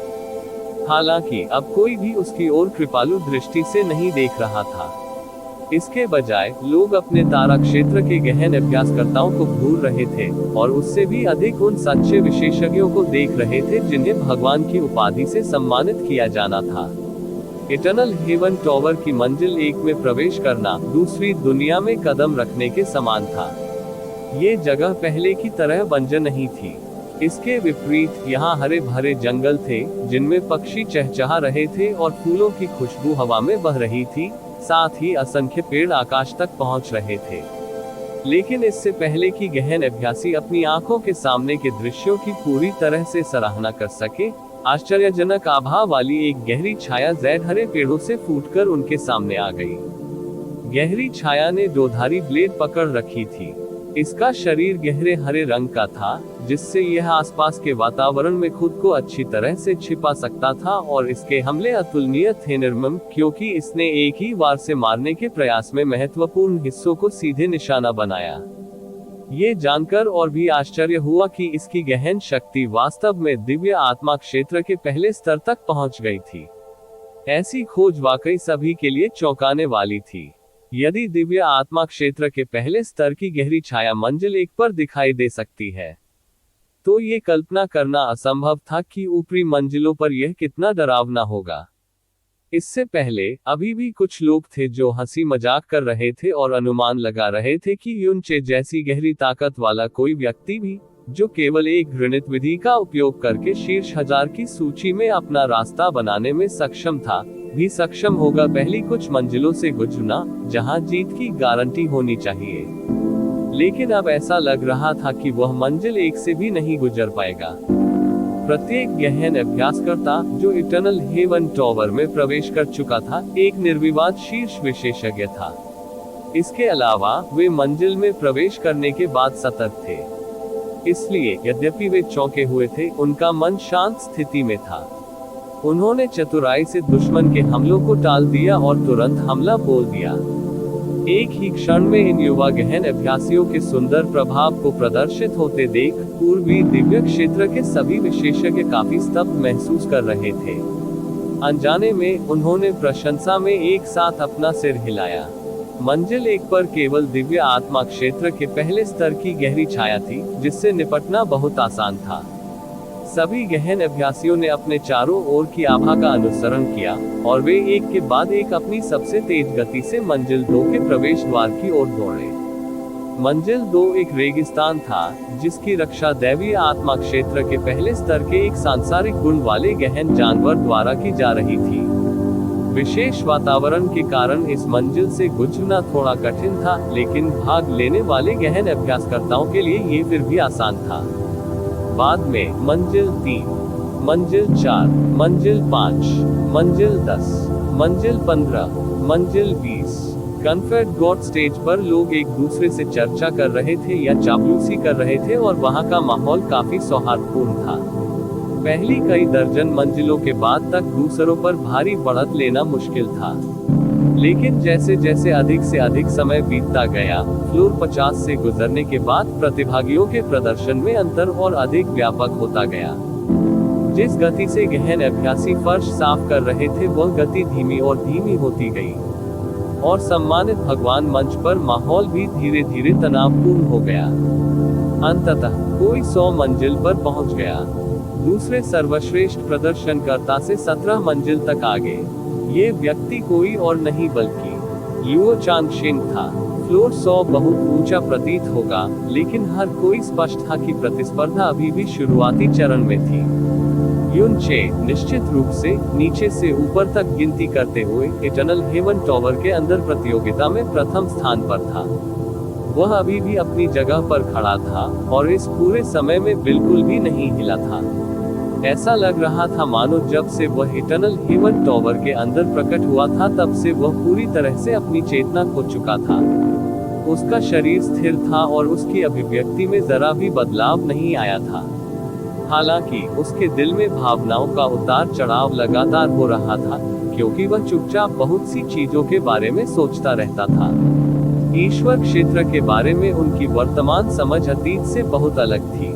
हालांकि अब कोई भी उसकी ओर कृपालु दृष्टि से नहीं देख रहा था। इसके बजाय लोग अपने तारा क्षेत्र के गहन अभ्यासकर्ताओं को भूल रहे थे, और उससे भी अधिक उन सच्चे विशेषज्ञों को देख रहे थे जिन्हें भगवान की उपाधि से सम्मानित किया जाना था। इटर्नल हेवन टॉवर की मंजिल 1 में प्रवेश करना दूसरी दुनिया में कदम रखने के समान था। ये जगह पहले की तरह बंजर नहीं थी। इसके विपरीत यहाँ हरे भरे जंगल थे, जिनमें पक्षी चहचहा रहे थे और फूलों की खुशबू हवा में बह रही थी, साथ ही असंख्य पेड़ आकाश तक पहुंच रहे थे। लेकिन इससे पहले कि गहन अभ्यासी अपनी आंखों के सामने के दृश्यों की पूरी तरह से सराहना कर सके, आश्चर्यजनक आभा वाली एक गहरी छाया जैड हरे पेड़ों से फूटकर उनके सामने आ गई। गहरी छाया ने दोधारी ब्लेड पकड़ रखी थी। इसका शरीर गहरे हरे रंग का था, जिससे यह आसपास के वातावरण में खुद को अच्छी तरह से छिपा सकता था, और इसके हमले अतुलनीय थे, निर्मम, क्योंकि इसने एक ही वार से मारने के प्रयास में महत्वपूर्ण हिस्सों को सीधे निशाना बनाया। ये जानकर और भी आश्चर्य हुआ कि इसकी गहन शक्ति वास्तव में दिव्य आत्मा क्षेत्र के पहले स्तर तक पहुंच गई थी। ऐसी खोज वाकई सभी के लिए चौंकाने वाली थी। यदि दिव्य आत्मा क्षेत्र के पहले स्तर की गहरी छाया मंजिल 1 पर दिखाई दे सकती है, तो ये कल्पना करना असंभव था कि ऊपरी मंजिलों पर यह कितना डरावना होगा। इससे पहले अभी भी कुछ लोग थे जो हंसी मजाक कर रहे थे और अनुमान लगा रहे थे कि युन चे जैसी गहरी ताकत वाला कोई व्यक्ति भी, जो केवल एक घृणित विधि का उपयोग करके शीर्ष 1000 की सूची में अपना रास्ता बनाने में सक्षम था, भी सक्षम होगा पहली कुछ मंजिलों से गुजरना, जहां जीत की गारंटी होनी चाहिए। लेकिन अब ऐसा लग रहा था कि वह मंजिल 1 से भी नहीं गुजर पाएगा। प्रत्येक गहन अभ्यासकर्ता जो इटर्नल हेवन टॉवर में प्रवेश कर चुका था, एक निर्विवाद शीर्ष विशेषज्ञ था। इसके अलावा वे मंजिल में प्रवेश करने के बाद सतर्क थे। इसलिए यद्यपि वे चौंके हुए थे, उनका मन शांत स्थिति में था। उन्होंने चतुराई से दुश्मन के हमलों को टाल दिया और तुरंत हमला बोल दिया। एक ही क्षण में इन युवा गहन अभ्यासियों के सुंदर प्रभाव को प्रदर्शित होते देख पूर्वी दिव्य क्षेत्र के सभी विशेषज्ञ काफी स्तब्ध महसूस कर रहे थे। अनजाने में उन्होंने प्रशंसा में एक साथ अपना सिर हिलाया। मंजिल 1 पर केवल दिव्य आत्मा क्षेत्र के पहले स्तर की गहरी छाया थी, जिससे निपटना बहुत आसान था। सभी गहन अभ्यासियों ने अपने चारों ओर की आभा का अनुसरण किया, और वे एक के बाद एक अपनी सबसे तेज गति से मंजिल 2 के प्रवेश द्वार की ओर दौड़े। मंजिल 2 एक रेगिस्तान था, जिसकी रक्षा दैवीय आत्मा क्षेत्र के पहले स्तर के एक सांसारिक गुण वाले गहन जानवर द्वारा की जा रही थी। विशेष वातावरण के कारण इस मंजिल से गुजरना थोड़ा कठिन था, लेकिन भाग लेने वाले गहन अभ्यासकर्ताओं के लिए ये फिर भी आसान था। बाद में मंजिल 3, मंजिल 4, मंजिल 5, मंजिल 10, मंजिल 15, मंजिल 20। कन्फेड गॉड स्टेज पर लोग एक दूसरे से चर्चा कर रहे थे या चापलूसी कर रहे थे, और वहां का माहौल काफी सौहार्दपूर्ण था। पहली कई दर्जन मंजिलों के बाद तक दूसरों पर भारी बढ़त लेना मुश्किल था। लेकिन जैसे जैसे अधिक से अधिक समय बीतता गया, फ्लोर 50 से गुजरने के बाद प्रतिभागियों के प्रदर्शन में अंतर और अधिक व्यापक होता गया। जिस गति से गहन अभ्यासी फर्श साफ कर रहे थे वह गति धीमी और धीमी होती गई, और सम्मानित भगवान मंच पर माहौल भी धीरे धीरे तनावपूर्ण हो गया। अंततः कोई 100 मंजिल पर पहुंच गया। दूसरे सर्वश्रेष्ठ प्रदर्शनकर्ता से 17 मंजिल तक आगे। ये व्यक्ति कोई और नहीं बल्कि युओ चांगशेंग था। फ्लोर 100 बहुत ऊंचा प्रतीत होगा, लेकिन हर कोई स्पष्ट था कि प्रतिस्पर्धा अभी भी शुरुआती चरण में थी। युन चे निश्चित रूप से नीचे से ऊपर तक गिनती करते हुए इटर्नल हेवन टॉवर के अंदर प्रतियोगिता में प्रथम स्थान पर था। वह अभी भी अपनी जगह पर खड़ा था और इस पूरे समय में बिल्कुल भी नहीं हिला था। ऐसा लग रहा था मानो जब से वह इटर्नल हेवन टॉवर के अंदर प्रकट हुआ था तब से वह पूरी तरह से अपनी चेतना खो चुका था। उसका शरीर स्थिर था और उसकी अभिव्यक्ति में जरा भी बदलाव नहीं आया था। हालांकि उसके दिल में भावनाओं का उतार चढ़ाव लगातार हो रहा था, क्योंकि वह चुपचाप बहुत सी चीजों के बारे में सोचता रहता था। ईश्वर क्षेत्र के बारे में उनकी वर्तमान समझ अतीत से बहुत अलग थी।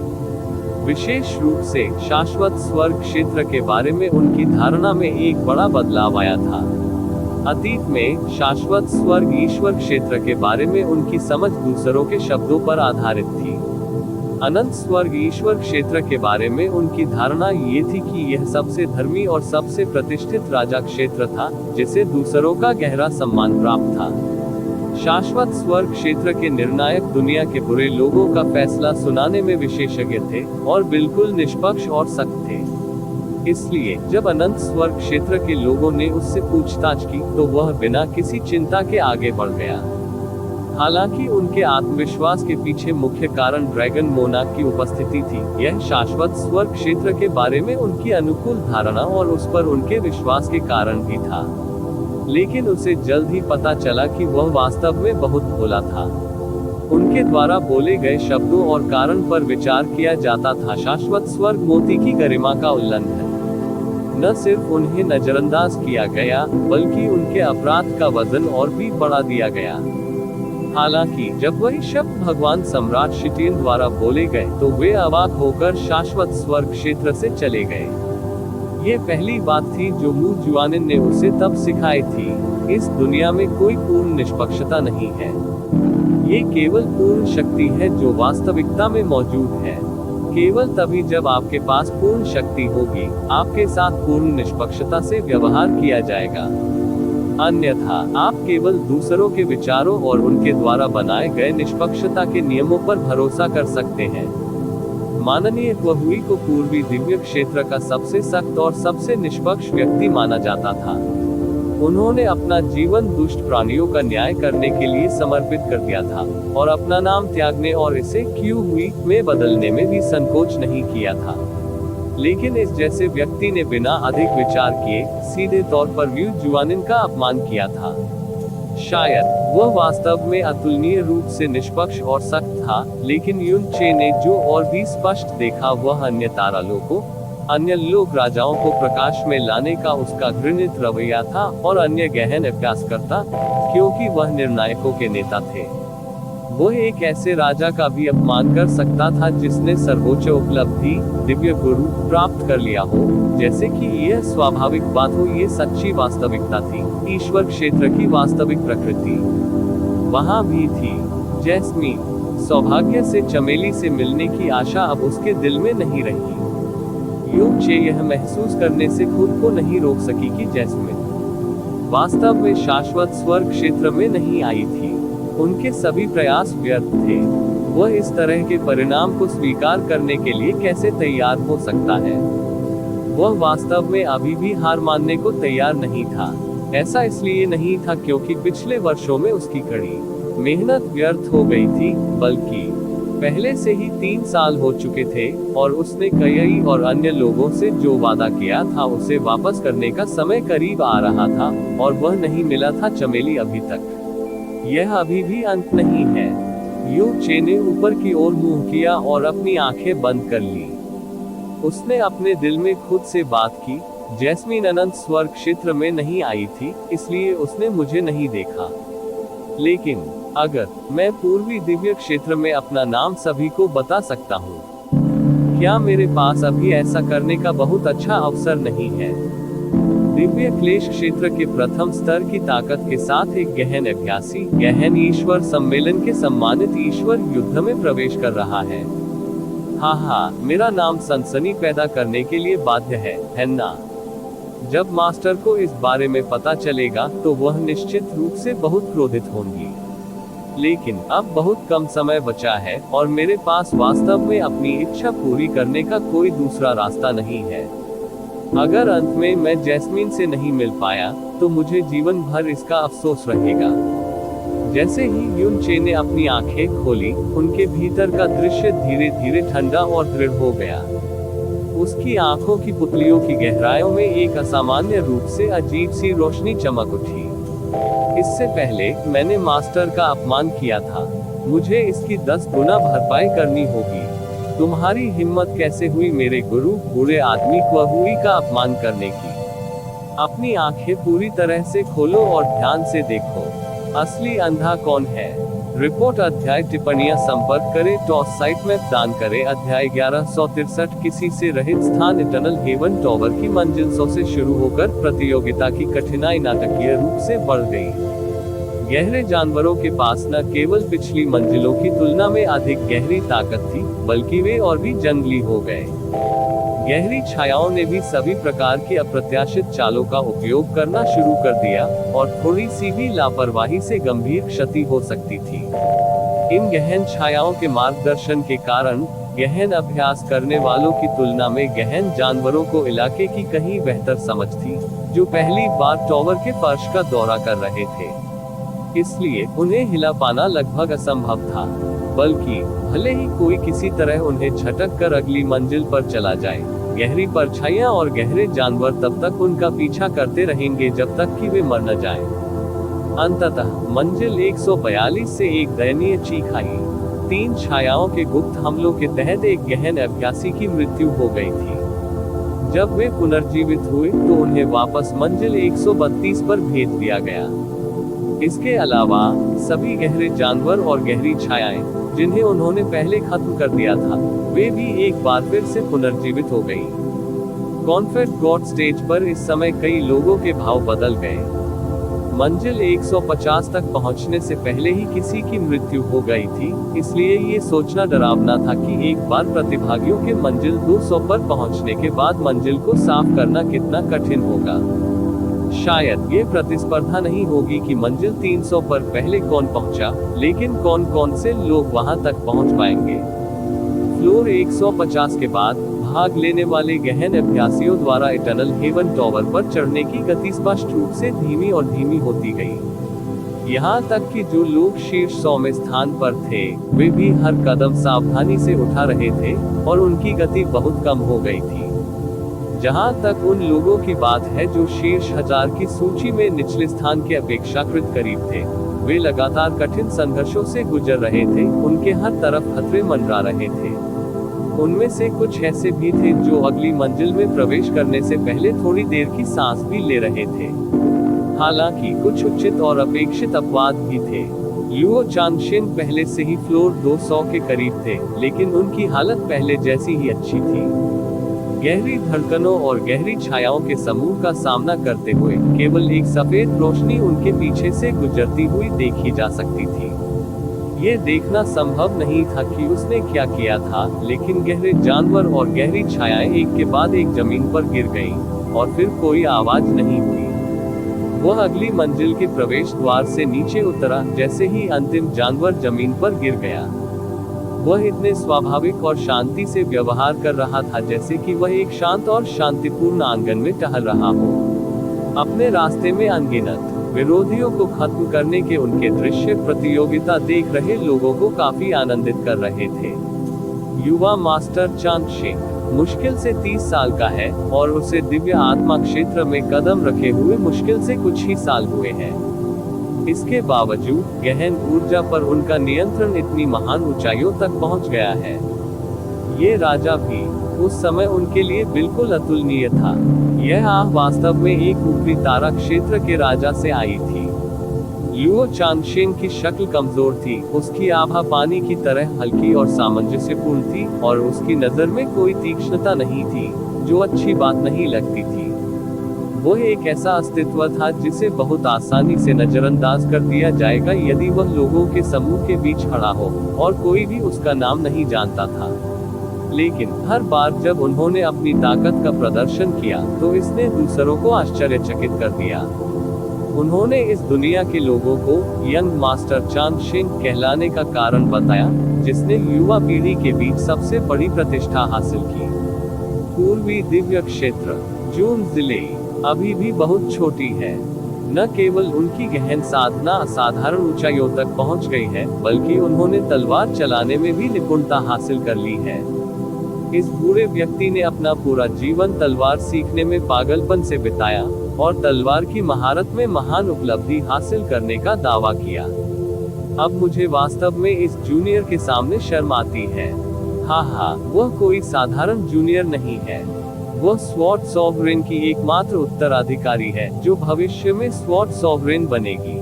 विशेष रूप से शाश्वत स्वर्ग क्षेत्र के बारे में उनकी धारणा में एक बड़ा बदलाव आया था। अतीत में शाश्वत स्वर्ग ईश्वर क्षेत्र के बारे में उनकी समझ दूसरों के शब्दों पर आधारित थी। अनंत स्वर्ग ईश्वर क्षेत्र के बारे में उनकी धारणा ये थी कि यह सबसे धर्मी और सबसे प्रतिष्ठित राजा क्षेत्र था, जिसे दूसरों का गहरा सम्मान प्राप्त था। शाश्वत स्वर्ग क्षेत्र के निर्णायक दुनिया के बुरे लोगों का फैसला सुनाने में विशेषज्ञ थे और बिल्कुल निष्पक्ष और सख्त थे। इसलिए जब अनंत स्वर्ग क्षेत्र के लोगों ने उससे पूछताछ की तो वह बिना किसी चिंता के आगे बढ़ गया। हालांकि उनके आत्मविश्वास के पीछे मुख्य कारण ड्रैगन मोनार्क की उपस्थिति थी। यह शाश्वत स्वर्ग क्षेत्र के बारे में उनकी अनुकूल धारणा और उस पर उनके विश्वास के कारण भी था। लेकिन उसे जल्द ही पता चला कि वह वास्तव में बहुत भोला था। उनके द्वारा बोले गए शब्दों और कारण पर विचार किया जाता था। शाश्वत स्वर्ग मोती की गरिमा का उल्लंघन। न सिर्फ उन्हें नजरअंदाज किया गया, बल्कि उनके अपराध का वजन और भी बढ़ा दिया गया। हालांकि जब वही शब्द भगवान सम्राट शिटियन द्वारा बोले गए तो वे अवाक होकर शाश्वत स्वर्ग क्षेत्र से चले गए। ये पहली बात थी जो मू जुआनिन ने उसे तब सिखाई थी। इस दुनिया में कोई पूर्ण निष्पक्षता नहीं है। ये केवल पूर्ण शक्ति है जो वास्तविकता में मौजूद है। केवल तभी जब आपके पास पूर्ण शक्ति होगी, आपके साथ पूर्ण निष्पक्षता से व्यवहार किया जाएगा। अन्यथा आप केवल दूसरों के विचारों और उनके द्वारा बनाए गए निष्पक्षता के नियमों पर भरोसा कर सकते हैं। माननीय क्वहुई को पूर्वी दिव्य क्षेत्र का सबसे सख्त और सबसे निष्पक्ष व्यक्ति माना जाता था। उन्होंने अपना जीवन दुष्ट प्राणियों का न्याय करने के लिए समर्पित कर दिया था और अपना नाम त्यागने और इसे क्यूहुई में बदलने में भी संकोच नहीं किया था। लेकिन इस जैसे व्यक्ति ने बिना अधिक विचार किए सीधे तौर पर व्यू जुआनिन का अपमान किया था। शायद वह वास्तव में अतुलनीय रूप से निष्पक्ष और सख्त था, लेकिन युन चे ने जो और भी स्पष्ट देखा वह अन्य तारालोकों, अन्य लोक राजाओं को प्रकाश में लाने का उसका घृणित रवैया था और अन्य गहन अभ्यासकर्ता, क्योंकि वह निर्णायकों के नेता थे। वह एक ऐसे राजा का भी अपमान कर सकता था जिसने सर्वोच्च उपलब्धि, दिव्य गुरु, प्राप्त कर लिया हो। जैसे कि यह स्वाभाविक बात हो, ये सच्ची वास्तविकता थी। ईश्वर क्षेत्र की वास्तविक प्रकृति वहां भी थी। जैस्मीन सौभाग्य से चमेली से मिलने की आशा अब उसके दिल में नहीं रही। युन चे यह महसूस करने से खुद को नहीं रोक सकी कि जैस्मीन वास्तव में शाश्वत स्वर्ग क्षेत्र में नहीं आई थी। उनके सभी प्रयास व्यर्थ थे। वह इस तरह के परिणाम को स्वीकार करने के लिए कैसे तैयार हो सकता है? वह वास्तव में अभी भी हार मानने को तैयार नहीं था। ऐसा इसलिए नहीं था क्योंकि पिछले वर्षों में उसकी कड़ी मेहनत व्यर्थ हो गई थी, बल्कि पहले से ही 3 साल हो चुके थे और उसने कई और अन्य लोगों से जो वादा किया था उसे वापस करने का समय करीब आ रहा था और वह नहीं मिला था चमेली अभी तक। यह अभी भी अंत नहीं है। यू चे ने ऊपर की ओर मुंह किया और अपनी आंखें बंद कर ली। उसने अपने दिल में खुद से बात की, जैस्मीन अनंत स्वर्ग क्षेत्र में नहीं आई थी, इसलिए उसने मुझे नहीं देखा। लेकिन अगर मैं पूर्वी दिव्य क्षेत्र में अपना नाम सभी को बता सकता हूँ, क्या मेरे पास अभी ऐसा करने का बहुत अच्छा अवसर नहीं है? दिव्य क्लेश क्षेत्र के प्रथम स्तर की ताकत के साथ एक गहन अभ्यासी गहन ईश्वर सम्मेलन के सम्मानित ईश्वर युद्ध में प्रवेश कर रहा है। हाँ, मेरा नाम सनसनी पैदा करने के लिए बाध्य है ना? जब मास्टर को इस बारे में पता चलेगा तो वह निश्चित रूप से बहुत क्रोधित होंगी। लेकिन अब बहुत कम समय बचा है और मेरे पास वास्तव में अपनी इच्छा पूरी करने का कोई दूसरा रास्ता नहीं है। अगर अंत में मैं जैस्मीन से नहीं मिल पाया तो मुझे जीवन भर इसका अफसोस रहेगा। जैसे ही युन चे ने अपनी आंखें खोली, उनके भीतर का दृश्य धीरे धीरे ठंडा और दृढ़ हो गया। उसकी आंखों की पुतलियों की गहराइयों में एक असामान्य रूप से अजीब सी रोशनी चमक उठी। इससे पहले मैंने मास्टर का अपमान किया था, मुझे इसकी 10 गुना भरपाई करनी होगी। तुम्हारी हिम्मत कैसे हुई मेरे गुरु बुरे आदमी क्वहुई का अपमान करने की? अपनी आंखें पूरी तरह से खोलो और ध्यान से देखो, असली अंधा कौन है? रिपोर्ट अध्याय टिप्पणियां संपर्क करें टॉस साइट में दान करें। अध्याय 1163 किसी से रहित स्थान इटर्नल हेवन टॉवर की मंजिल 100 से शुरू होकर प्रतियोगिता की कठिनाई नाटकीय रूप से बढ़ गई। गहरे जानवरों के पास न केवल पिछली मंजिलों की तुलना में अधिक गहरी ताकत थी, बल्कि वे और भी जंगली हो गए। गहरी छायाओं ने भी सभी प्रकार की अप्रत्याशित चालों का उपयोग करना शुरू कर दिया, और थोड़ी सी भी लापरवाही से गंभीर क्षति हो सकती थी। इन गहन छायाओं के मार्गदर्शन के कारण गहन अभ्यास करने वालों की तुलना में गहन जानवरों को इलाके की कहीं बेहतर समझ थी, जो पहली बार टॉवर के फर्श का दौरा कर रहे थे। इसलिए उन्हें हिला पाना लगभग असंभव था, बल्कि भले ही कोई किसी तरह उन्हें झटक कर अगली मंजिल पर चला जाए, गहरी परछाइयां और गहरे जानवर तब तक उनका पीछा करते रहेंगे जब तक कि वे मर न जाएं। अंततः मंजिल 142 से एक दयनीय चीख आई। 3 छायाओं के गुप्त हमलों के तहत एक गहन अभ्यासी की मृत्यु हो गई थी। जब वे पुनर्जीवित हुए तो उन्हें वापस मंजिल 132 पर भेज दिया गया। इसके अलावा सभी गहरे जानवर और गहरी छायाएं, जिन्हें उन्होंने पहले खत्म कर दिया था, वे भी एक बार फिर से पुनर्जीवित हो गई। कॉन्फेड गॉड स्टेज पर इस समय कई लोगों के भाव बदल गए। मंजिल 150 तक पहुंचने से पहले ही किसी की मृत्यु हो गई थी, इसलिए ये सोचना डरावना था कि एक बार प्रतिभागियों के मंजिल 200 पर पहुंचने के बाद मंजिल को साफ करना कितना कठिन होगा। शायद ये प्रतिस्पर्धा नहीं होगी कि मंजिल 300 पर पहले कौन पहुंचा, लेकिन कौन कौन से लोग वहां तक पहुंच पाएंगे। फ्लोर 150 के बाद भाग लेने वाले गहन अभ्यासियों द्वारा इटर्नल हेवन टॉवर पर चढ़ने की गति स्पष्ट रूप से धीमी और धीमी होती गई। यहाँ तक कि जो लोग शीर्ष 100 में स्थान पर थे, वे भी हर कदम सावधानी से उठा रहे थे और उनकी गति बहुत कम हो गई थी। जहां तक उन लोगों की बात है जो शीर्ष 1000 की सूची में निचले स्थान के अपेक्षाकृत करीब थे, वे लगातार कठिन संघर्षों से गुजर रहे थे, उनके हर तरफ खतरे मंडरा रहे थे। उनमें से कुछ ऐसे भी थे जो अगली मंजिल में प्रवेश करने से पहले थोड़ी देर की सांस भी ले रहे थे। हालांकि कुछ उचित और अपेक्षित अपवाद भी थे। लुओ चांगशिन पहले से ही फ्लोर 200 के करीब थे, लेकिन उनकी हालत पहले जैसी ही अच्छी थी। गहरी धड़कनों और गहरी छायाओं के समूह का सामना करते हुए केवल एक सफेद रोशनी उनके पीछे से गुजरती हुई देखी जा सकती थी। ये देखना संभव नहीं था कि उसने क्या किया था, लेकिन गहरे जानवर और गहरी छायाएं एक के बाद एक जमीन पर गिर गईं, और फिर कोई आवाज नहीं हुई। वह अगली मंजिल के प्रवेश द्वार से नीचे उतरा जैसे ही अंतिम जानवर जमीन पर गिर गया। वह इतने स्वाभाविक और शांति से व्यवहार कर रहा था जैसे कि वह एक शांत और शांतिपूर्ण आंगन में टहल रहा हो। अपने रास्ते में अनगिनत विरोधियों को खत्म करने के उनके दृश्य प्रतियोगिता देख रहे लोगों को काफी आनंदित कर रहे थे। युवा मास्टर चांगशिन मुश्किल से 30 साल का है और उसे दिव्य आत्मा क्षेत्र में कदम रखे हुए मुश्किल से कुछ ही साल हुए हैं। इसके बावजूद गहन ऊर्जा पर उनका नियंत्रण इतनी महान ऊंचाइयों तक पहुंच गया है। ये राजा भी उस समय उनके लिए बिल्कुल अतुलनीय था। यह आह वास्तव में एक ऊपरी तारा क्षेत्र के राजा से आई थी। लुओ चांगशेन की शक्ल कमजोर थी, उसकी आभा पानी की तरह हल्की और सामंजस्यपूर्ण थी, और उसकी नजर में कोई तीक्ष्णता नहीं थी, जो अच्छी बात नहीं लगती थी। वह एक ऐसा अस्तित्व था जिसे बहुत आसानी से नजरअंदाज कर दिया जाएगा यदि वह लोगों के समूह के बीच खड़ा हो, और कोई भी उसका नाम नहीं जानता था। लेकिन हर बार जब उन्होंने अपनी ताकत का प्रदर्शन किया, तो इसने दूसरों को आश्चर्यचकित कर दिया। उन्होंने इस दुनिया के लोगों को यंग मास्टर चांगशेन कहलाने का कारण बताया, जिसने युवा पीढ़ी के बीच सबसे बड़ी प्रतिष्ठा हासिल की। पूर्वी दिव्य क्षेत्र जून जिले अभी भी बहुत छोटी है। न केवल उनकी गहन साधना असाधारण ऊंचाइयों तक पहुंच गई है, बल्कि उन्होंने तलवार चलाने में भी निपुणता हासिल कर ली है। इस बूढ़े व्यक्ति ने अपना पूरा जीवन तलवार सीखने में पागलपन से बिताया, और तलवार की महारत में महान उपलब्धि हासिल करने का दावा किया। अब मुझे वास्तव में इस जूनियर के सामने शर्म आती है। हाँ, वह कोई साधारण जूनियर नहीं है। वह स्वॉर्ड सॉवरेन की एकमात्र उत्तराधिकारी है, जो भविष्य में स्वॉर्ड सॉवरेन बनेगी।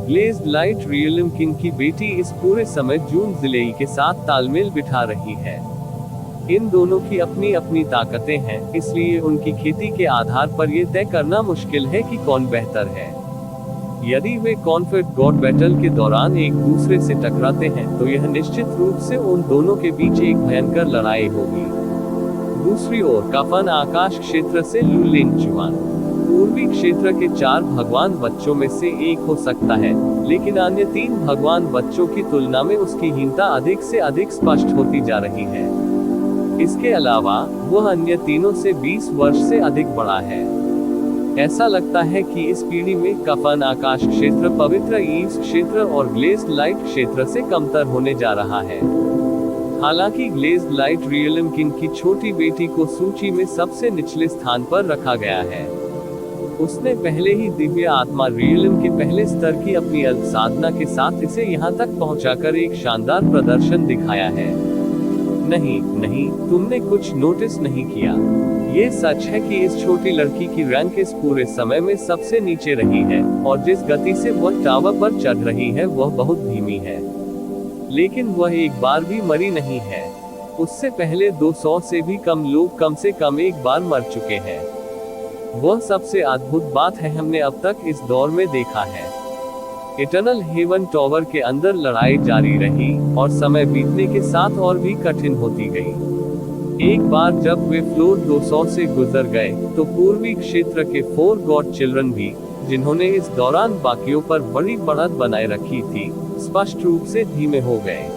ब्लेज्ड लाइट रियलम किंग की बेटी इस पूरे समय जून जिलेई के साथ तालमेल बिठा रही है। इन दोनों की अपनी अपनी ताकतें हैं, इसलिए उनकी खेती के आधार पर यह तय करना मुश्किल है कि कौन बेहतर है। यदि वे कॉन्फ्लिक्ट गॉड बैटल के दौरान एक दूसरे से टकराते हैं, तो यह निश्चित रूप से उन दोनों के बीच एक भयंकर लड़ाई होगी। दूसरी ओर काफन आकाश क्षेत्र से लू लिंगचुआन पूर्वी क्षेत्र के 4 भगवान बच्चों में से एक हो सकता है, लेकिन अन्य 3 भगवान बच्चों की तुलना में उसकी हीनता अधिक से अधिक स्पष्ट होती जा रही है। इसके अलावा वह अन्य तीनों से 20 वर्ष से अधिक बड़ा है। ऐसा लगता है कि इस पीढ़ी में कफन आकाश क्षेत्र पवित्र ईव्स क्षेत्र और ग्लेज्ड लाइट क्षेत्र से कमतर होने जा रहा है। हालांकि ग्लेज्ड लाइट रियलम किंग की छोटी बेटी को सूची में सबसे निचले स्थान पर रखा गया है। उसने पहले ही दिव्य आत्मा रियलम के पहले स्तर की अपनी अल्प साधना के साथ इसे यहां तक पहुंचाकर एक शानदार प्रदर्शन दिखाया है। नहीं, तुमने कुछ नोटिस नहीं किया। ये सच है कि इस छोटी लड़की की रैंक इस पूरे समय में सबसे नीचे रही है, और जिस गति से वह टावर पर चढ़ रही है वह बहुत धीमी है। लेकिन वह एक बार भी मरी नहीं है। उससे पहले 200 से भी कम लोग कम से कम एक बार मर चुके हैं। वह सबसे अद्भुत बात है हमने अब तक इस दौर में देखा है। इटर्नल हेवन टावर के अंदर लड़ाई जारी रही, और समय बीतने के साथ और भी कठिन होती गई। एक बार जब वे फ्लोर 200 से गुजर गए, तो पूर्वी क्षेत्र के 4 गॉड चिल्ड्रन भी, जिन्होंने इस दौरान बाकियों पर बड़ी बढ़त बनाए रखी थी, स्पष्ट रूप से धीमे हो गए।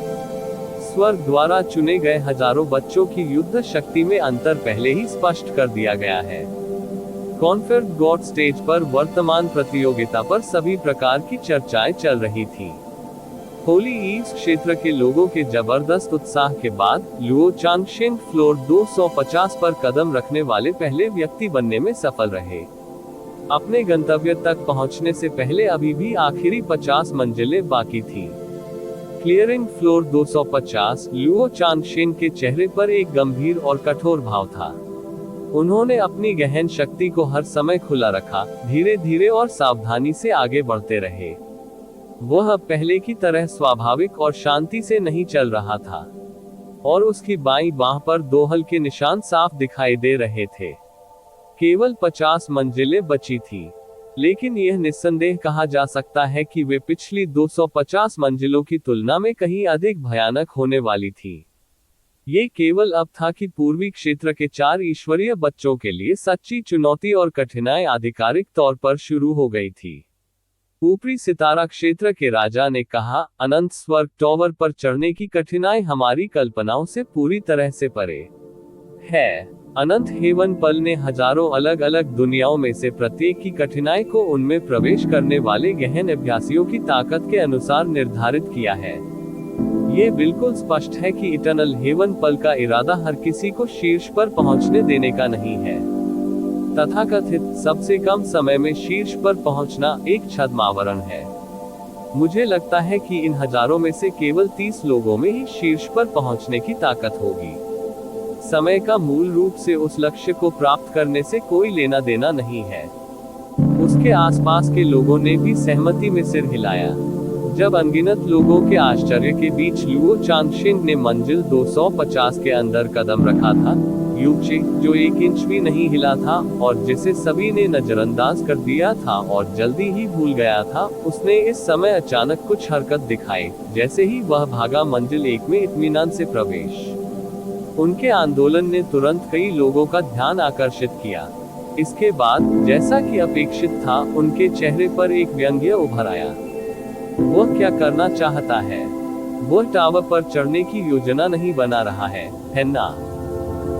स्वर्ग द्वारा चुने गए हजारों बच्चों की युद्ध शक्ति में अंतर पहले ही स्पष्ट कर दिया गया है। कॉन्फर्ड गॉड स्टेज पर वर्तमान प्रतियोगिता पर सभी प्रकार की चर्चाएं चल रही थी। होली ईव्स क्षेत्र के लोगों के जबरदस्त उत्साह के बाद लुओ चांगशेन फ्लोर 250 पर कदम रखने वाले पहले व्यक्ति बनने में सफल रहे। अपने गंतव्य तक पहुंचने से पहले अभी भी आखिरी 50 मंजिलें बाकी थी। क्लियरिंग फ्लोर 250, लुओ चांगशेन के चेहरे पर एक गंभीर और कठोर भाव था। उन्होंने अपनी गहन शक्ति को हर समय खुला रखा, धीरे धीरे और सावधानी से आगे बढ़ते रहे। वह अब पहले की तरह स्वाभाविक और शांति से नहीं चल रहा था, और उसकी बाईं बांह पर 2 हल्के निशान साफ दिखाई दे रहे थे। केवल 50 मंजिलें बची थी, लेकिन यह निस्संदेह कहा जा सकता है कि वे पिछली 250 मंजिलों की तुलना में कहीं अधिक भयानक होने वाली थी। ये केवल अब था कि पूर्वी क्षेत्र के 4 ईश्वरीय बच्चों के लिए सच्ची चुनौती और कठिनाई आधिकारिक तौर पर शुरू हो गई थी। ऊपरी सितारा क्षेत्र के राजा ने कहा, अनंत स्वर्ग टावर पर चढ़ने की कठिनाई हमारी कल्पनाओं से पूरी तरह से परे है। अनंत हेवन पल ने हजारों अलग अलग दुनियाओं में से प्रत्येक की कठिनाई को उनमें प्रवेश करने वाले गहन अभ्यासियों की ताकत के अनुसार निर्धारित किया है। ये बिल्कुल स्पष्ट है कि इटर्नल हेवन पल का इरादा हर किसी को शीर्ष पर पहुंचने देने का नहीं है। तथाकथित सबसे कम समय में शीर्ष पर पहुंचना एक छद्मावरण है। मुझे लगता है कि इन हजारों में से केवल 30 लोगों में ही शीर्ष पर पहुंचने की ताकत होगी। समय का मूल रूप से उस लक्ष्य को प्राप्त करने से कोई लेना देना नहीं है। उसके आसपास के लोगों ने भी सहमति में सिर हिलाया। जब अनगिनत लोगों के आश्चर्य के बीच लुओ चांगशिंग ने मंजिल 250 के अंदर कदम रखा था, यू चे, जो 1 इंच भी नहीं हिला था और जिसे सभी ने नजरअंदाज कर दिया था और जल्दी ही भूल गया था, उसने इस समय अचानक कुछ हरकत दिखाई। जैसे ही वह भागा मंजिल 1 में इत्मीनान से प्रवेश। उनके आंदोलन ने तुरंत कई लोगों का ध्यान आकर्षित किया। इसके बाद, जैसा कि अपेक्षित था, उनके चेहरे पर एक व्यंग्य उभर आया। वह क्या करना चाहता है? वह टावर पर चढ़ने की योजना नहीं बना रहा है ना?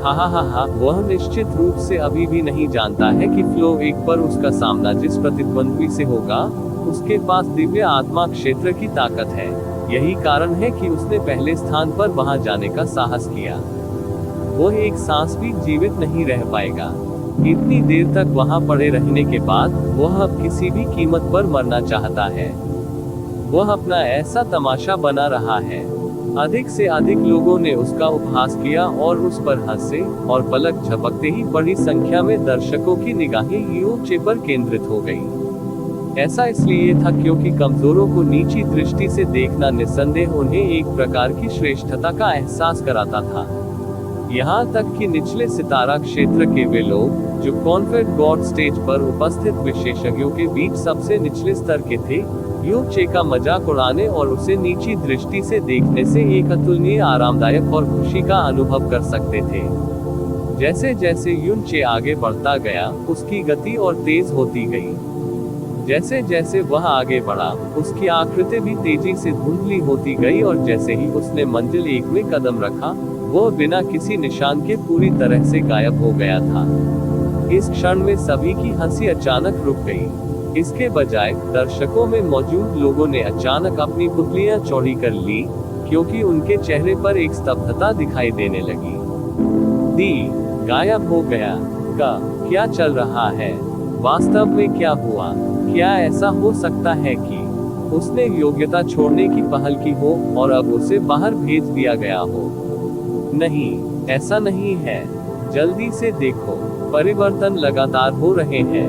हा, वह निश्चित रूप से अभी भी नहीं जानता है कि फ्लो 1 पर उसका सामना जिस प्रतिद्वंद्वी से होगा, उसके पास दिव्य आत्मा क्षेत्र की ताकत है। यही कारण है कि उसने पहले स्थान पर वहां जाने का साहस किया। वह एक सांस भी जीवित नहीं रह पाएगा। इतनी देर तक वहां पड़े रहने के बाद, वह अब किसी भी कीमत पर मरना चाहता है। वह अपना ऐसा तमाशा बना रहा है। अधिक से अधिक लोगों ने उसका उपहास किया और उस पर हंसे, और पलक झपकते ही बड़ी संख्या में दर्शकों की निगाहें यू चे पर केंद्रित हो गई। ऐसा इसलिए था क्योंकि कमजोरों को नीची दृष्टि से देखना निस्संदेह उन्हें एक प्रकार की श्रेष्ठता का एहसास कराता था। यहाँ तक कि निचले सितारा क्षेत्र के वे लोग, जो कॉन्फेड गॉड स्टेज पर उपस्थित विशेषज्ञों के बीच सबसे निचले स्तर के थे, यू चे का मजाक उड़ाने और उसे नीची दृष्टि से देखने से एक अतुलनीय आरामदायक और खुशी का अनुभव कर सकते थे। जैसे जैसे युन चे आगे बढ़ता गया, उसकी गति और तेज होती गई। जैसे जैसे वह आगे बढ़ा, उसकी आकृति भी तेजी से धुंधली होती गई और जैसे ही उसने मंजिल 1 में कदम रखा, वह बिना किसी निशान के पूरी तरह से गायब हो गया था। इस क्षण में सभी की हंसी अचानक रुक गई। इसके बजाय दर्शकों में मौजूद लोगों ने अचानक अपनी पुतलियां चौड़ी कर ली, क्योंकि उनके चेहरे पर एक स्तब्धता दिखाई देने लगी। गायब हो गया। क्या चल रहा है? वास्तव में क्या हुआ? क्या ऐसा हो सकता है कि उसने योग्यता छोड़ने की पहल की हो और अब उसे बाहर भेज दिया गया हो? नहीं, ऐसा नहीं है। जल्दी से देखो, परिवर्तन लगातार हो रहे हैं।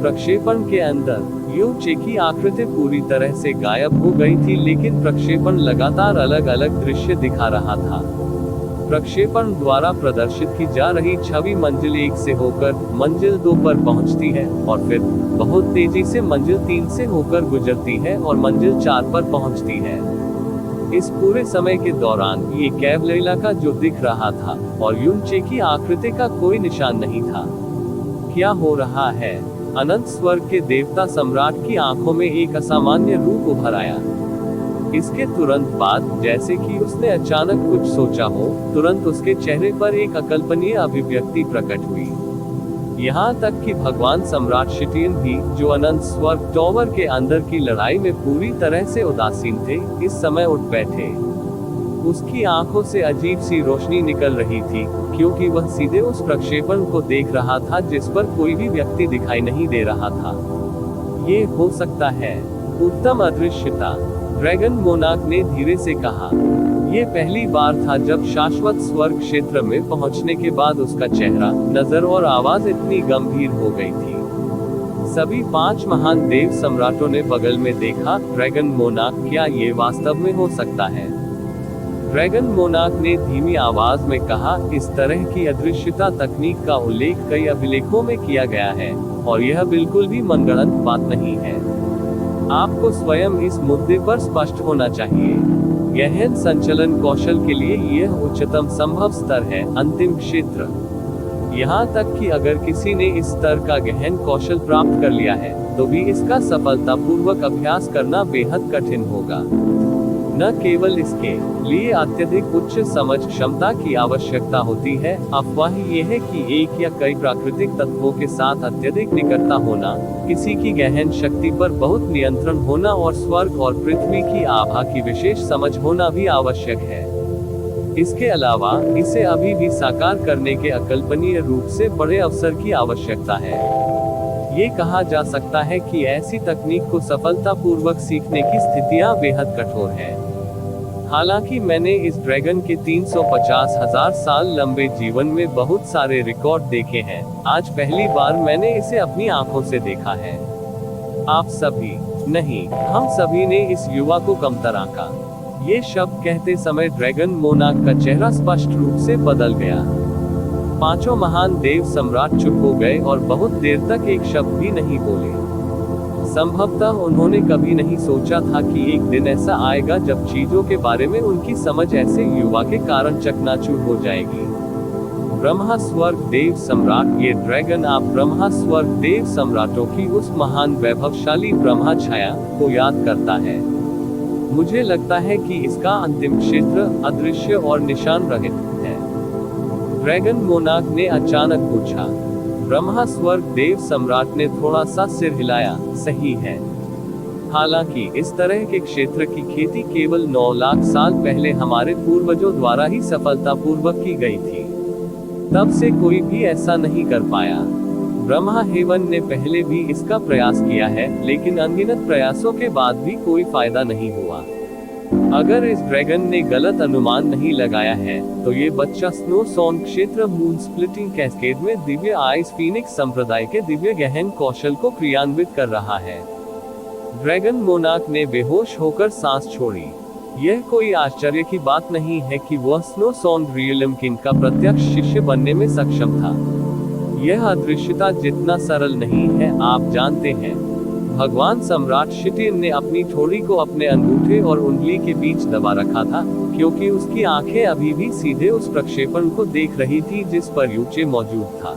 प्रक्षेपण के अंदर यू चे की आकृति पूरी तरह से गायब हो गई थी, लेकिन प्रक्षेपण लगातार अलग अलग दृश्य दिखा रहा था। प्रक्षेपण द्वारा प्रदर्शित की जा रही छवि मंजिल 1 से होकर मंजिल 2 पर पहुंचती है और फिर बहुत तेजी से मंजिल 3 से होकर गुजरती है और मंजिल 4 पर पहुंचती है। इस पूरे समय के दौरान ये कैवल इलाका जो दिख रहा था और युन चे की आकृति का कोई निशान नहीं था। क्या हो रहा है? अनंत स्वर्ग के देवता सम्राट की आंखों में एक असामान्य रूप उभर आया। इसके तुरंत बाद, जैसे कि उसने अचानक कुछ सोचा हो, तुरंत उसके चेहरे पर एक अकल्पनीय अभिव्यक्ति प्रकट हुई। यहाँ तक कि भगवान सम्राट शिटियन भी, जो अनंत स्वर्ग टॉवर के अंदर की लड़ाई में पूरी तरह से उदासीन थे, इस समय उठ बैठे। उसकी आंखों से अजीब सी रोशनी निकल रही थी, क्योंकि वह सीधे उस प्रक्षेपण को देख रहा था जिस पर कोई भी व्यक्ति दिखाई नहीं दे रहा था। ये हो सकता है उत्तम अदृश्यता, ड्रैगन मोनार्क ने धीरे से कहा। ये पहली बार था जब शाश्वत स्वर्ग क्षेत्र में पहुंचने के बाद उसका चेहरा, नजर और आवाज इतनी गंभीर हो गई थी। सभी 5 महान देव सम्राटों ने बगल में देखा। ड्रैगन मोनार्क, क्या ये वास्तव में हो सकता है? ड्रैगन मोनार्क ने धीमी आवाज में कहा, इस तरह की अदृश्यता तकनीक का उल्लेख कई अभिलेखों में किया गया है, और यह बिल्कुल भी मनगढ़ंत बात नहीं है। आपको स्वयं इस मुद्दे पर स्पष्ट होना चाहिए। गहन संचलन कौशल के लिए यह उच्चतम संभव स्तर है, अंतिम क्षेत्र। यहाँ तक कि अगर किसी ने इस स्तर का गहन कौशल प्राप्त कर लिया है, तो भी इसका सफलतापूर्वक अभ्यास करना बेहद कठिन होगा। न केवल इसके लिए अत्यधिक उच्च समझ क्षमता की आवश्यकता होती है, अफवाह यह है कि एक या कई प्राकृतिक तत्वों के साथ अत्यधिक निकटता होना, किसी की गहन शक्ति पर बहुत नियंत्रण होना और स्वर्ग और पृथ्वी की आभा की विशेष समझ होना भी आवश्यक है। इसके अलावा, इसे अभी भी साकार करने के अकल्पनीय रूप से बड़े अवसर की आवश्यकता है। ये कहा जा सकता है कि ऐसी तकनीक को सफलतापूर्वक सीखने की स्थितियां बेहद कठोर हैं। हालांकि मैंने इस ड्रैगन के 350,000 साल लंबे जीवन में बहुत सारे रिकॉर्ड देखे हैं, आज पहली बार मैंने इसे अपनी आंखों से देखा है। आप सभी नहीं, हम सभी ने इस युवा को कमतर आंका। ये शब्द कहते समय ड्रैगन मोनाक का चेहरा स्पष्ट रूप से बदल गया। पांचों महान देव सम्राट चुप हो गए और बहुत देर तक एक शब्द भी नहीं बोले। संभवतः उन्होंने कभी नहीं सोचा था कि एक दिन ऐसा आएगा जब चीजों के बारे में उनकी समझ ऐसे युवा के कारण चकनाचूर हो जाएगी। ब्रह्मा स्वर्ग देव सम्राट। ये ड्रैगन आप ब्रह्मा स्वर्ग देव सम्राटों की उस महान वैभवशाली ब्रह्मा छाया को याद करता है। मुझे लगता है कि इसका अंतिम क्षेत्र अदृश्य और निशान रहित है। ड्रैगन मोनाक ने अचानक पूछा। ब्रह्मा स्वर्ग देव सम्राट ने थोड़ा सा सिर हिलाया। सही है। हालांकि इस तरह के क्षेत्र की खेती केवल 9 लाख साल पहले हमारे पूर्वजों द्वारा ही सफलतापूर्वक की गई थी। तब से कोई भी ऐसा नहीं कर पाया। ब्रह्मा हेवन ने पहले भी इसका प्रयास किया है, लेकिन अनगिनत प्रयासों के बाद भी कोई फायदा नहीं हुआ। अगर इस ड्रैगन ने गलत अनुमान नहीं लगाया है, तो ये बच्चा स्नो सॉन क्षेत्र मून स्प्लिटिंग कैस्केड में दिव्य आइस फीनिक्स संप्रदाय के दिव्य गहन कौशल को क्रियान्वित कर रहा है। ड्रैगन मोनाक ने बेहोश होकर सांस छोड़ी। यह कोई आश्चर्य की बात नहीं है कि वह स्नो सॉन रियलमकिन का प्रत्यक्ष शिष्य बनने में सक्षम था। यह अदृश्यता जितना सरल नहीं है, आप जानते हैं। भगवान सम्राट शिटिन ने अपनी ठोड़ी को अपने अंगूठे और उंगली के बीच दबा रखा था, क्योंकि उसकी आंखें अभी भी सीधे उस प्रक्षेपण को देख रही थी जिस पर यूचे मौजूद था।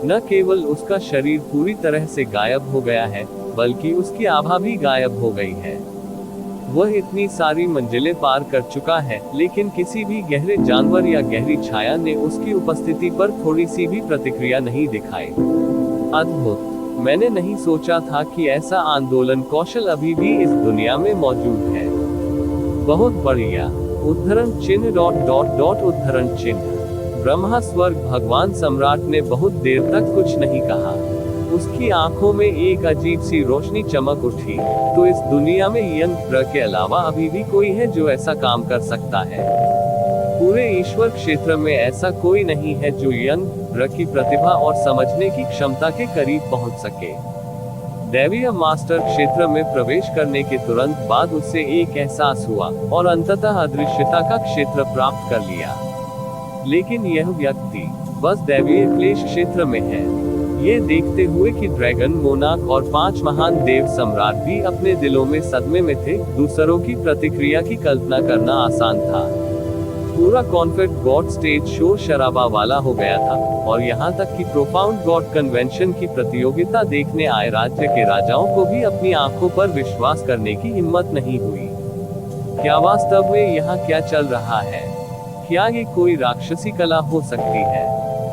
न केवल उसका शरीर पूरी तरह से गायब हो गया है, बल्कि उसकी आभा भी गायब हो गई है। वह इतनी सारी मंजिलें पार कर चुका है, लेकिन किसी भी गहरे जानवर या गहरी छाया ने उसकी उपस्थिति पर थोड़ी सी भी प्रतिक्रिया नहीं दिखाई। अद्भुत। मैंने नहीं सोचा था कि ऐसा आंदोलन कौशल अभी भी इस दुनिया में मौजूद है। बहुत बढ़िया। उद्धरण चिन्ह ... उद्धरण चिन्ह। ब्रह्मा स्वर्ग भगवान सम्राट ने बहुत देर तक कुछ नहीं कहा। उसकी आंखों में एक अजीब सी रोशनी चमक उठी। तो इस दुनिया में यंग ग्रह के अलावा अभी भी कोई है जो ऐसा काम कर सकता है। पूरे ईश्वर क्षेत्र में ऐसा कोई नहीं है जो यंग ग्रह की प्रतिभा और समझने की क्षमता के करीब पहुंच सके। दैवीय मास्टर क्षेत्र में प्रवेश करने के तुरंत बाद उसे एक एहसास हुआ और अंततः अदृश्यता का क्षेत्र प्राप्त कर लिया। लेकिन यह व्यक्ति बस दैवीय क्लेश क्षेत्र में है। ये देखते हुए कि ड्रैगन मोनाक और 5 महान देव सम्राट भी अपने दिलों में सदमे में थे, दूसरों की प्रतिक्रिया की कल्पना करना आसान था। पूरा कॉन्फेट गॉड स्टेज शो शराबा वाला हो गया था, और यहाँ तक कि प्रोफाउंड गॉड कन्वेंशन की प्रतियोगिता देखने आए राज्य के राजाओं को भी अपनी आंखों पर विश्वास करने की हिम्मत नहीं हुई। क्या वास्तव में यहाँ क्या चल रहा है? क्या ये कोई राक्षसी कला हो सकती है,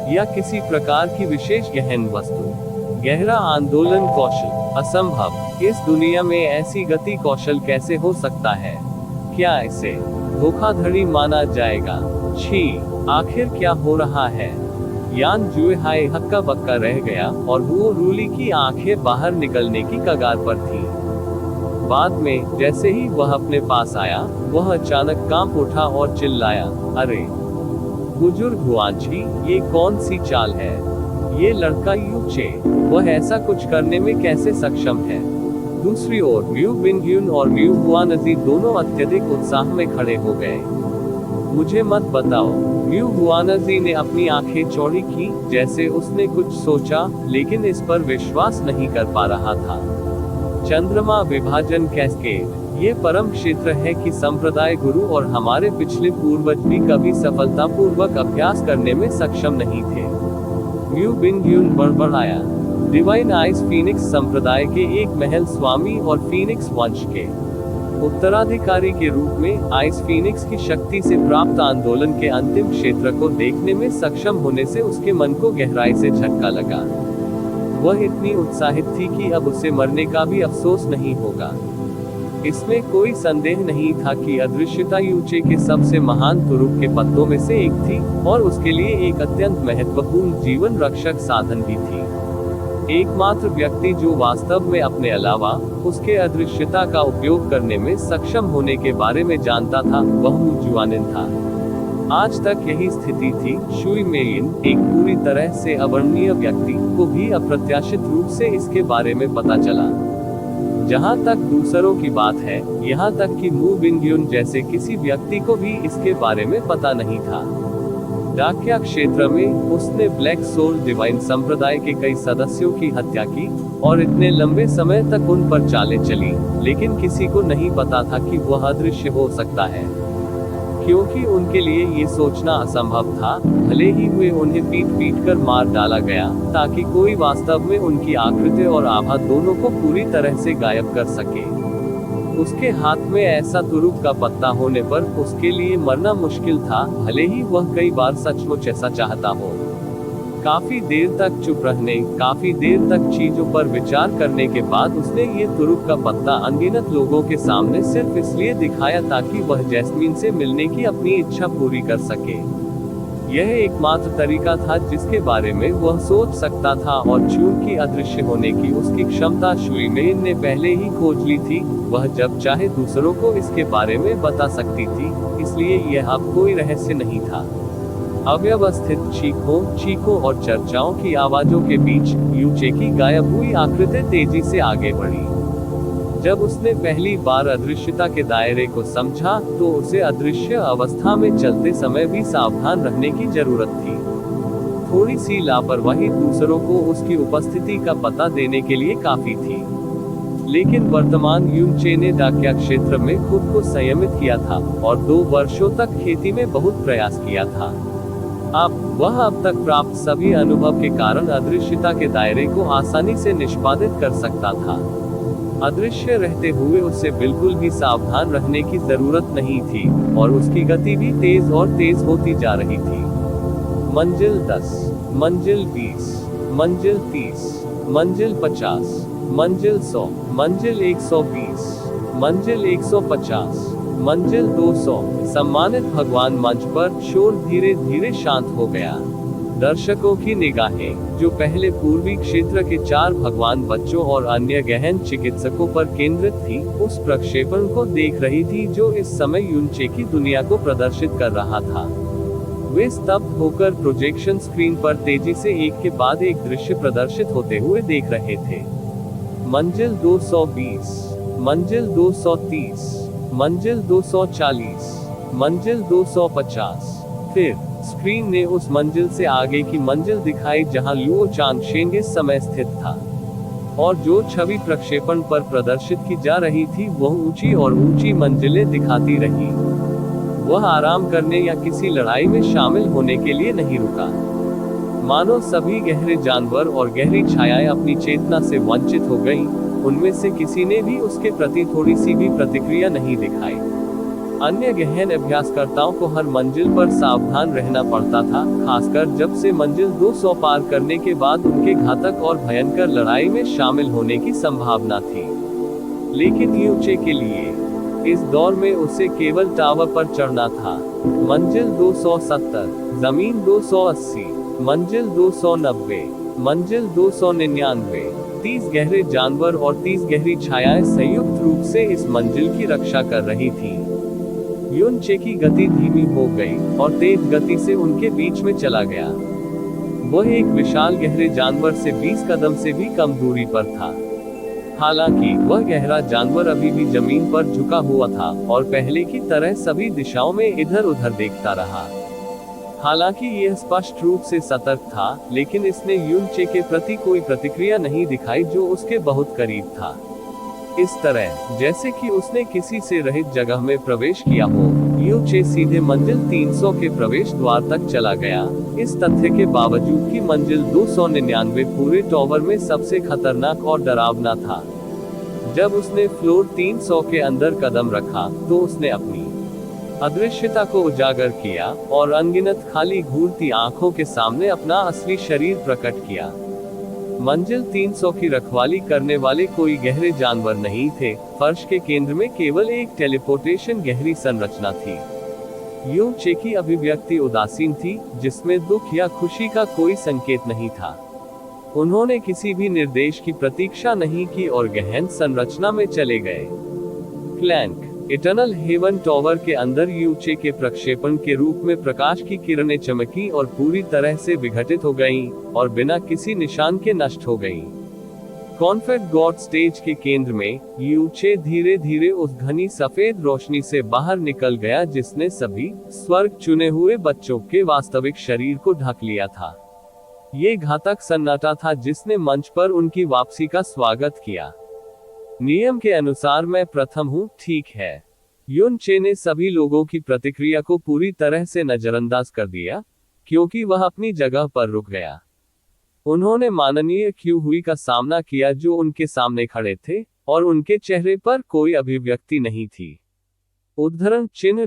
या किसी प्रकार की विशेष गहन वस्तु? गहरा आंदोलन कौशल असंभव। इस दुनिया में ऐसी गति कौशल कैसे हो सकता है? क्या इसे धोखाधड़ी माना जाएगा? छी, आखिर क्या हो रहा है? यान जुए हाय हक्का बक्का रह गया, और वो रूली की आंखें बाहर निकलने की कगार पर थी। बाद में जैसे ही वह अपने पास आया, वह अचानक कांप उठा और चिल्लाया, अरे बुजुर्ग हुआंची, ये कौन सी चाल है? ये लड़का यूचे, वह ऐसा कुछ करने में कैसे सक्षम है? दूसरी ओर म्यू बिंग्यून और म्यू हुआनजी दोनों अत्यधिक उत्साह में खड़े हो गए। मुझे मत बताओ। म्यू हुआनजी ने अपनी आंखें चौड़ी की, जैसे उसने कुछ सोचा, लेकिन इस पर विश्वास नहीं कर पा रहा था। चंद्रमा विभाजन कैस्केड। ये परम क्षेत्र है कि संप्रदाय गुरु और हमारे पिछले पूर्वज भी कभी सफलतापूर्वक अभ्यास करने में सक्षम नहीं थे। म्यू बिंग्यून बड़बड़ाया। डिवाइन आइस फीनिक्स संप्रदाय के एक महल स्वामी और फीनिक्स वंश के उत्तराधिकारी के रूप में आइस फीनिक्स की शक्ति से प्राप्त आंदोलन के अंतिम क्षेत्र को देखने में सक्षम होने से उसके मन को गहराई से झटका लगा। वह इतनी उत्साहित थी कि अब उसे मरने का भी अफसोस नहीं होगा। इसमें कोई संदेह नहीं था कि अदृश्यता यूचे के सबसे महान तुरुप के पत्तों में से एक थी, और उसके लिए एक अत्यंत महत्वपूर्ण जीवन रक्षक साधन भी थी। एकमात्र व्यक्ति जो वास्तव में अपने अलावा उसके अदृश्यता का उपयोग करने में सक्षम होने के बारे में जानता था, वह मू जुआनिन था। आज तक यही स्थिति थी। शुई मेइन, एक पूरी तरह से अवर्णनीय व्यक्ति, को भी अप्रत्याशित रूप से इसके बारे में पता चला। जहां तक दूसरों की बात है, यहां तक कि मू बिंग-यून जैसे किसी व्यक्ति को भी इसके बारे में पता नहीं था। डाकिया क्षेत्र में उसने ब्लैक सोल डिवाइन संप्रदाय के कई सदस्यों की हत्या की और इतने लंबे समय तक उन पर चालें चली, लेकिन किसी को नहीं पता था कि वह अदृश्य हो सकता है, क्योंकि उनके लिए ये सोचना असंभव था। भले ही वे उन्हें पीट कर मार डाला गया, ताकि कोई वास्तव में उनकी आकृति और आभा दोनों को पूरी तरह से गायब कर सके। उसके हाथ में ऐसा तुरुप का पत्ता होने पर उसके लिए मरना मुश्किल था, भले ही वह कई बार सचमुच ऐसा चाहता हो। काफी देर तक चुप रहने, काफी देर तक चीजों पर विचार करने के बाद उसने ये तुरुप का पत्ता अनगिनत लोगों के सामने सिर्फ इसलिए दिखाया ताकि वह जैस्मीन से मिलने की अपनी इच्छा पूरी कर सके। यह एकमात्र तरीका था जिसके बारे में वह सोच सकता था, और चूंकि अदृश्य होने की उसकी क्षमता शुई मेन ने पहले ही खोज ली थी, वह जब चाहे दूसरों को इसके बारे में बता सकती थी, इसलिए यह अब कोई रहस्य नहीं था। अव्यवस्थित चीखों और चर्चाओं की आवाजों के बीच यूचे की गायब हुई आकृति तेजी से आगे बढ़ी। जब उसने पहली बार अदृश्यता के दायरे को समझा, तो उसे अदृश्य अवस्था में चलते समय भी सावधान रहने की जरूरत थी। थोड़ी सी लापरवाही दूसरों को उसकी उपस्थिति का पता देने के लिए काफी थी, लेकिन वर्तमान यूचे ने डाकिया क्षेत्र में खुद को संयमित किया था और 2 वर्षों तक खेती में बहुत प्रयास किया था। वह अब तक प्राप्त सभी अनुभव के कारण अदृश्यता के दायरे को आसानी से निष्पादित कर सकता था। अदृश्य रहते हुए उसे बिल्कुल भी सावधान रहने की जरूरत नहीं थी, और उसकी गति भी तेज और तेज होती जा रही थी। मंजिल 10, मंजिल 20, मंजिल 30, मंजिल 50, मंजिल 100, मंजिल 120, मंजिल 150, मंजिल 200। सम्मानित भगवान मंच पर शोर धीरे धीरे शांत हो गया। दर्शकों की निगाहें, जो पहले पूर्वी क्षेत्र के 4 भगवान बच्चों और अन्य गहन चिकित्सकों पर केंद्रित थी, उस प्रक्षेपण को देख रही थी जो इस समय यूचे की दुनिया को प्रदर्शित कर रहा था। वे स्तब्ध होकर प्रोजेक्शन स्क्रीन पर तेजी से एक के बाद एक दृश्य प्रदर्शित होते हुए देख रहे थे। मंजिल 220, मंजिल 230, मंजिल 240, मंजिल 250। फिर स्क्रीन ने उस मंजिल से आगे की मंजिल दिखाई जहां लुओ चांगशेंग इस समय स्थित था, और जो छवि प्रक्षेपण पर प्रदर्शित की जा रही थी वह ऊंची और ऊंची मंजिलें दिखाती रही। वह आराम करने या किसी लड़ाई में शामिल होने के लिए नहीं रुका। मानो सभी गहरे जानवर और गहरी छायाएं अपनी चेतना से वंचित हो गईं, उनमें से किसी ने भी उसके प्रति थोड़ी सी भी प्रतिक्रिया नहीं दिखाई। अन्य गहन अभ्यासकर्ताओं को हर मंजिल पर सावधान रहना पड़ता था, खासकर जब से मंजिल 200 पार करने के बाद उनके घातक और भयंकर लड़ाई में शामिल होने की संभावना थी। लेकिन यूचे के लिए इस दौर में उसे केवल टावर पर चढ़ना था। मंजिल 270, जमीन 280, मंजिल 290, मंजिल 299। 30 गहरे जानवर और 30 गहरी छायाएं संयुक्त रूप से इस मंजिल की रक्षा कर रही थी। यूचे की गति धीमी हो गई और तेज गति से उनके बीच में चला गया। वह एक विशाल गहरे जानवर से 20 कदम से भी कम दूरी पर था। हालांकि वह गहरा जानवर अभी भी जमीन पर झुका हुआ था और पहले की तरह सभी दिशाओं में इधर उधर देखता रहा। हालांकि यह स्पष्ट रूप से सतर्क था, लेकिन इसने यूचे के प्रति कोई प्रतिक्रिया नहीं दिखाई जो उसके बहुत करीब था। इस तरह जैसे कि उसने किसी से रहित जगह में प्रवेश किया हो। यूचे सीधे मंजिल 300 के प्रवेश द्वार तक चला गया, इस तथ्य के बावजूद कि मंजिल 299 पूरे टावर में सबसे खतरनाक और डरावना था। जब उसने फ्लोर 300 के अंदर कदम रखा, तो उसने अपनी अदृश्यता को उजागर किया और अनगिनत खाली घूरती आंखों के सामने अपना असली शरीर प्रकट किया। मंजिल 300 की रखवाली करने वाले कोई गहरे जानवर नहीं थे। फर्श के केंद्र में केवल एक टेलीपोर्टेशन गहरी संरचना थी। यूचे की अभिव्यक्ति उदासीन थी, जिसमें दुख या खुशी का कोई संकेत नहीं था। उन्होंने किसी भी निर्देश की प्रतीक्षा नहीं की और गहन संरचना में चले गए। क्लैंक। इटर्नल हेवन टावर के अंदर यूचे के प्रक्षेपण के रूप में प्रकाश की किरणें चमकी और पूरी तरह से विघटित हो गईं, और बिना किसी निशान के नष्ट हो गईं। कॉन्फेड गॉड स्टेज के केंद्र में यूचे धीरे धीरे उस घनी सफेद रोशनी से बाहर निकल गया जिसने सभी स्वर्ग चुने हुए बच्चों के वास्तविक शरीर को ढक लिया था। ये घातक सन्नाटा था जिसने मंच पर उनकी वापसी का स्वागत किया। नियम के अनुसार मैं प्रथम हूँ, ठीक है। युन चे ने सभी लोगों की प्रतिक्रिया को पूरी तरह से नजरअंदाज कर दिया, क्योंकि वह अपनी जगह पर रुक गया। उन्होंने माननीय क्यू हुई का सामना किया जो उनके सामने खड़े थे, और उनके चेहरे पर कोई अभिव्यक्ति नहीं थी। उद्धरण चिन्ह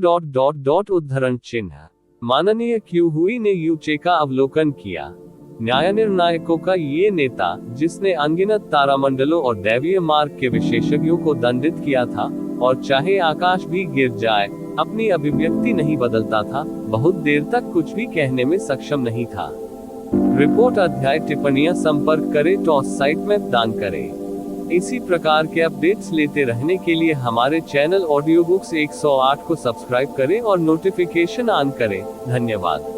उद्धरण चिन्ह। माननीय क्यू हुई ने यूचे का अवलोकन किया। न्याय निर्णायकों का ये नेता, जिसने अनगिनत तारामंडलों और दैवीय मार्ग के विशेषज्ञों को दंडित किया था, और चाहे आकाश भी गिर जाए, अपनी अभिव्यक्ति नहीं बदलता था, बहुत देर तक कुछ भी कहने में सक्षम नहीं था। रिपोर्ट अध्याय टिप्पणियां संपर्क करें टॉस साइट में दान करें। इसी प्रकार के अपडेट्स लेते रहने के लिए हमारे चैनल ऑडियो बुक्स 108 को सब्सक्राइब करें और नोटिफिकेशन ऑन करें। धन्यवाद।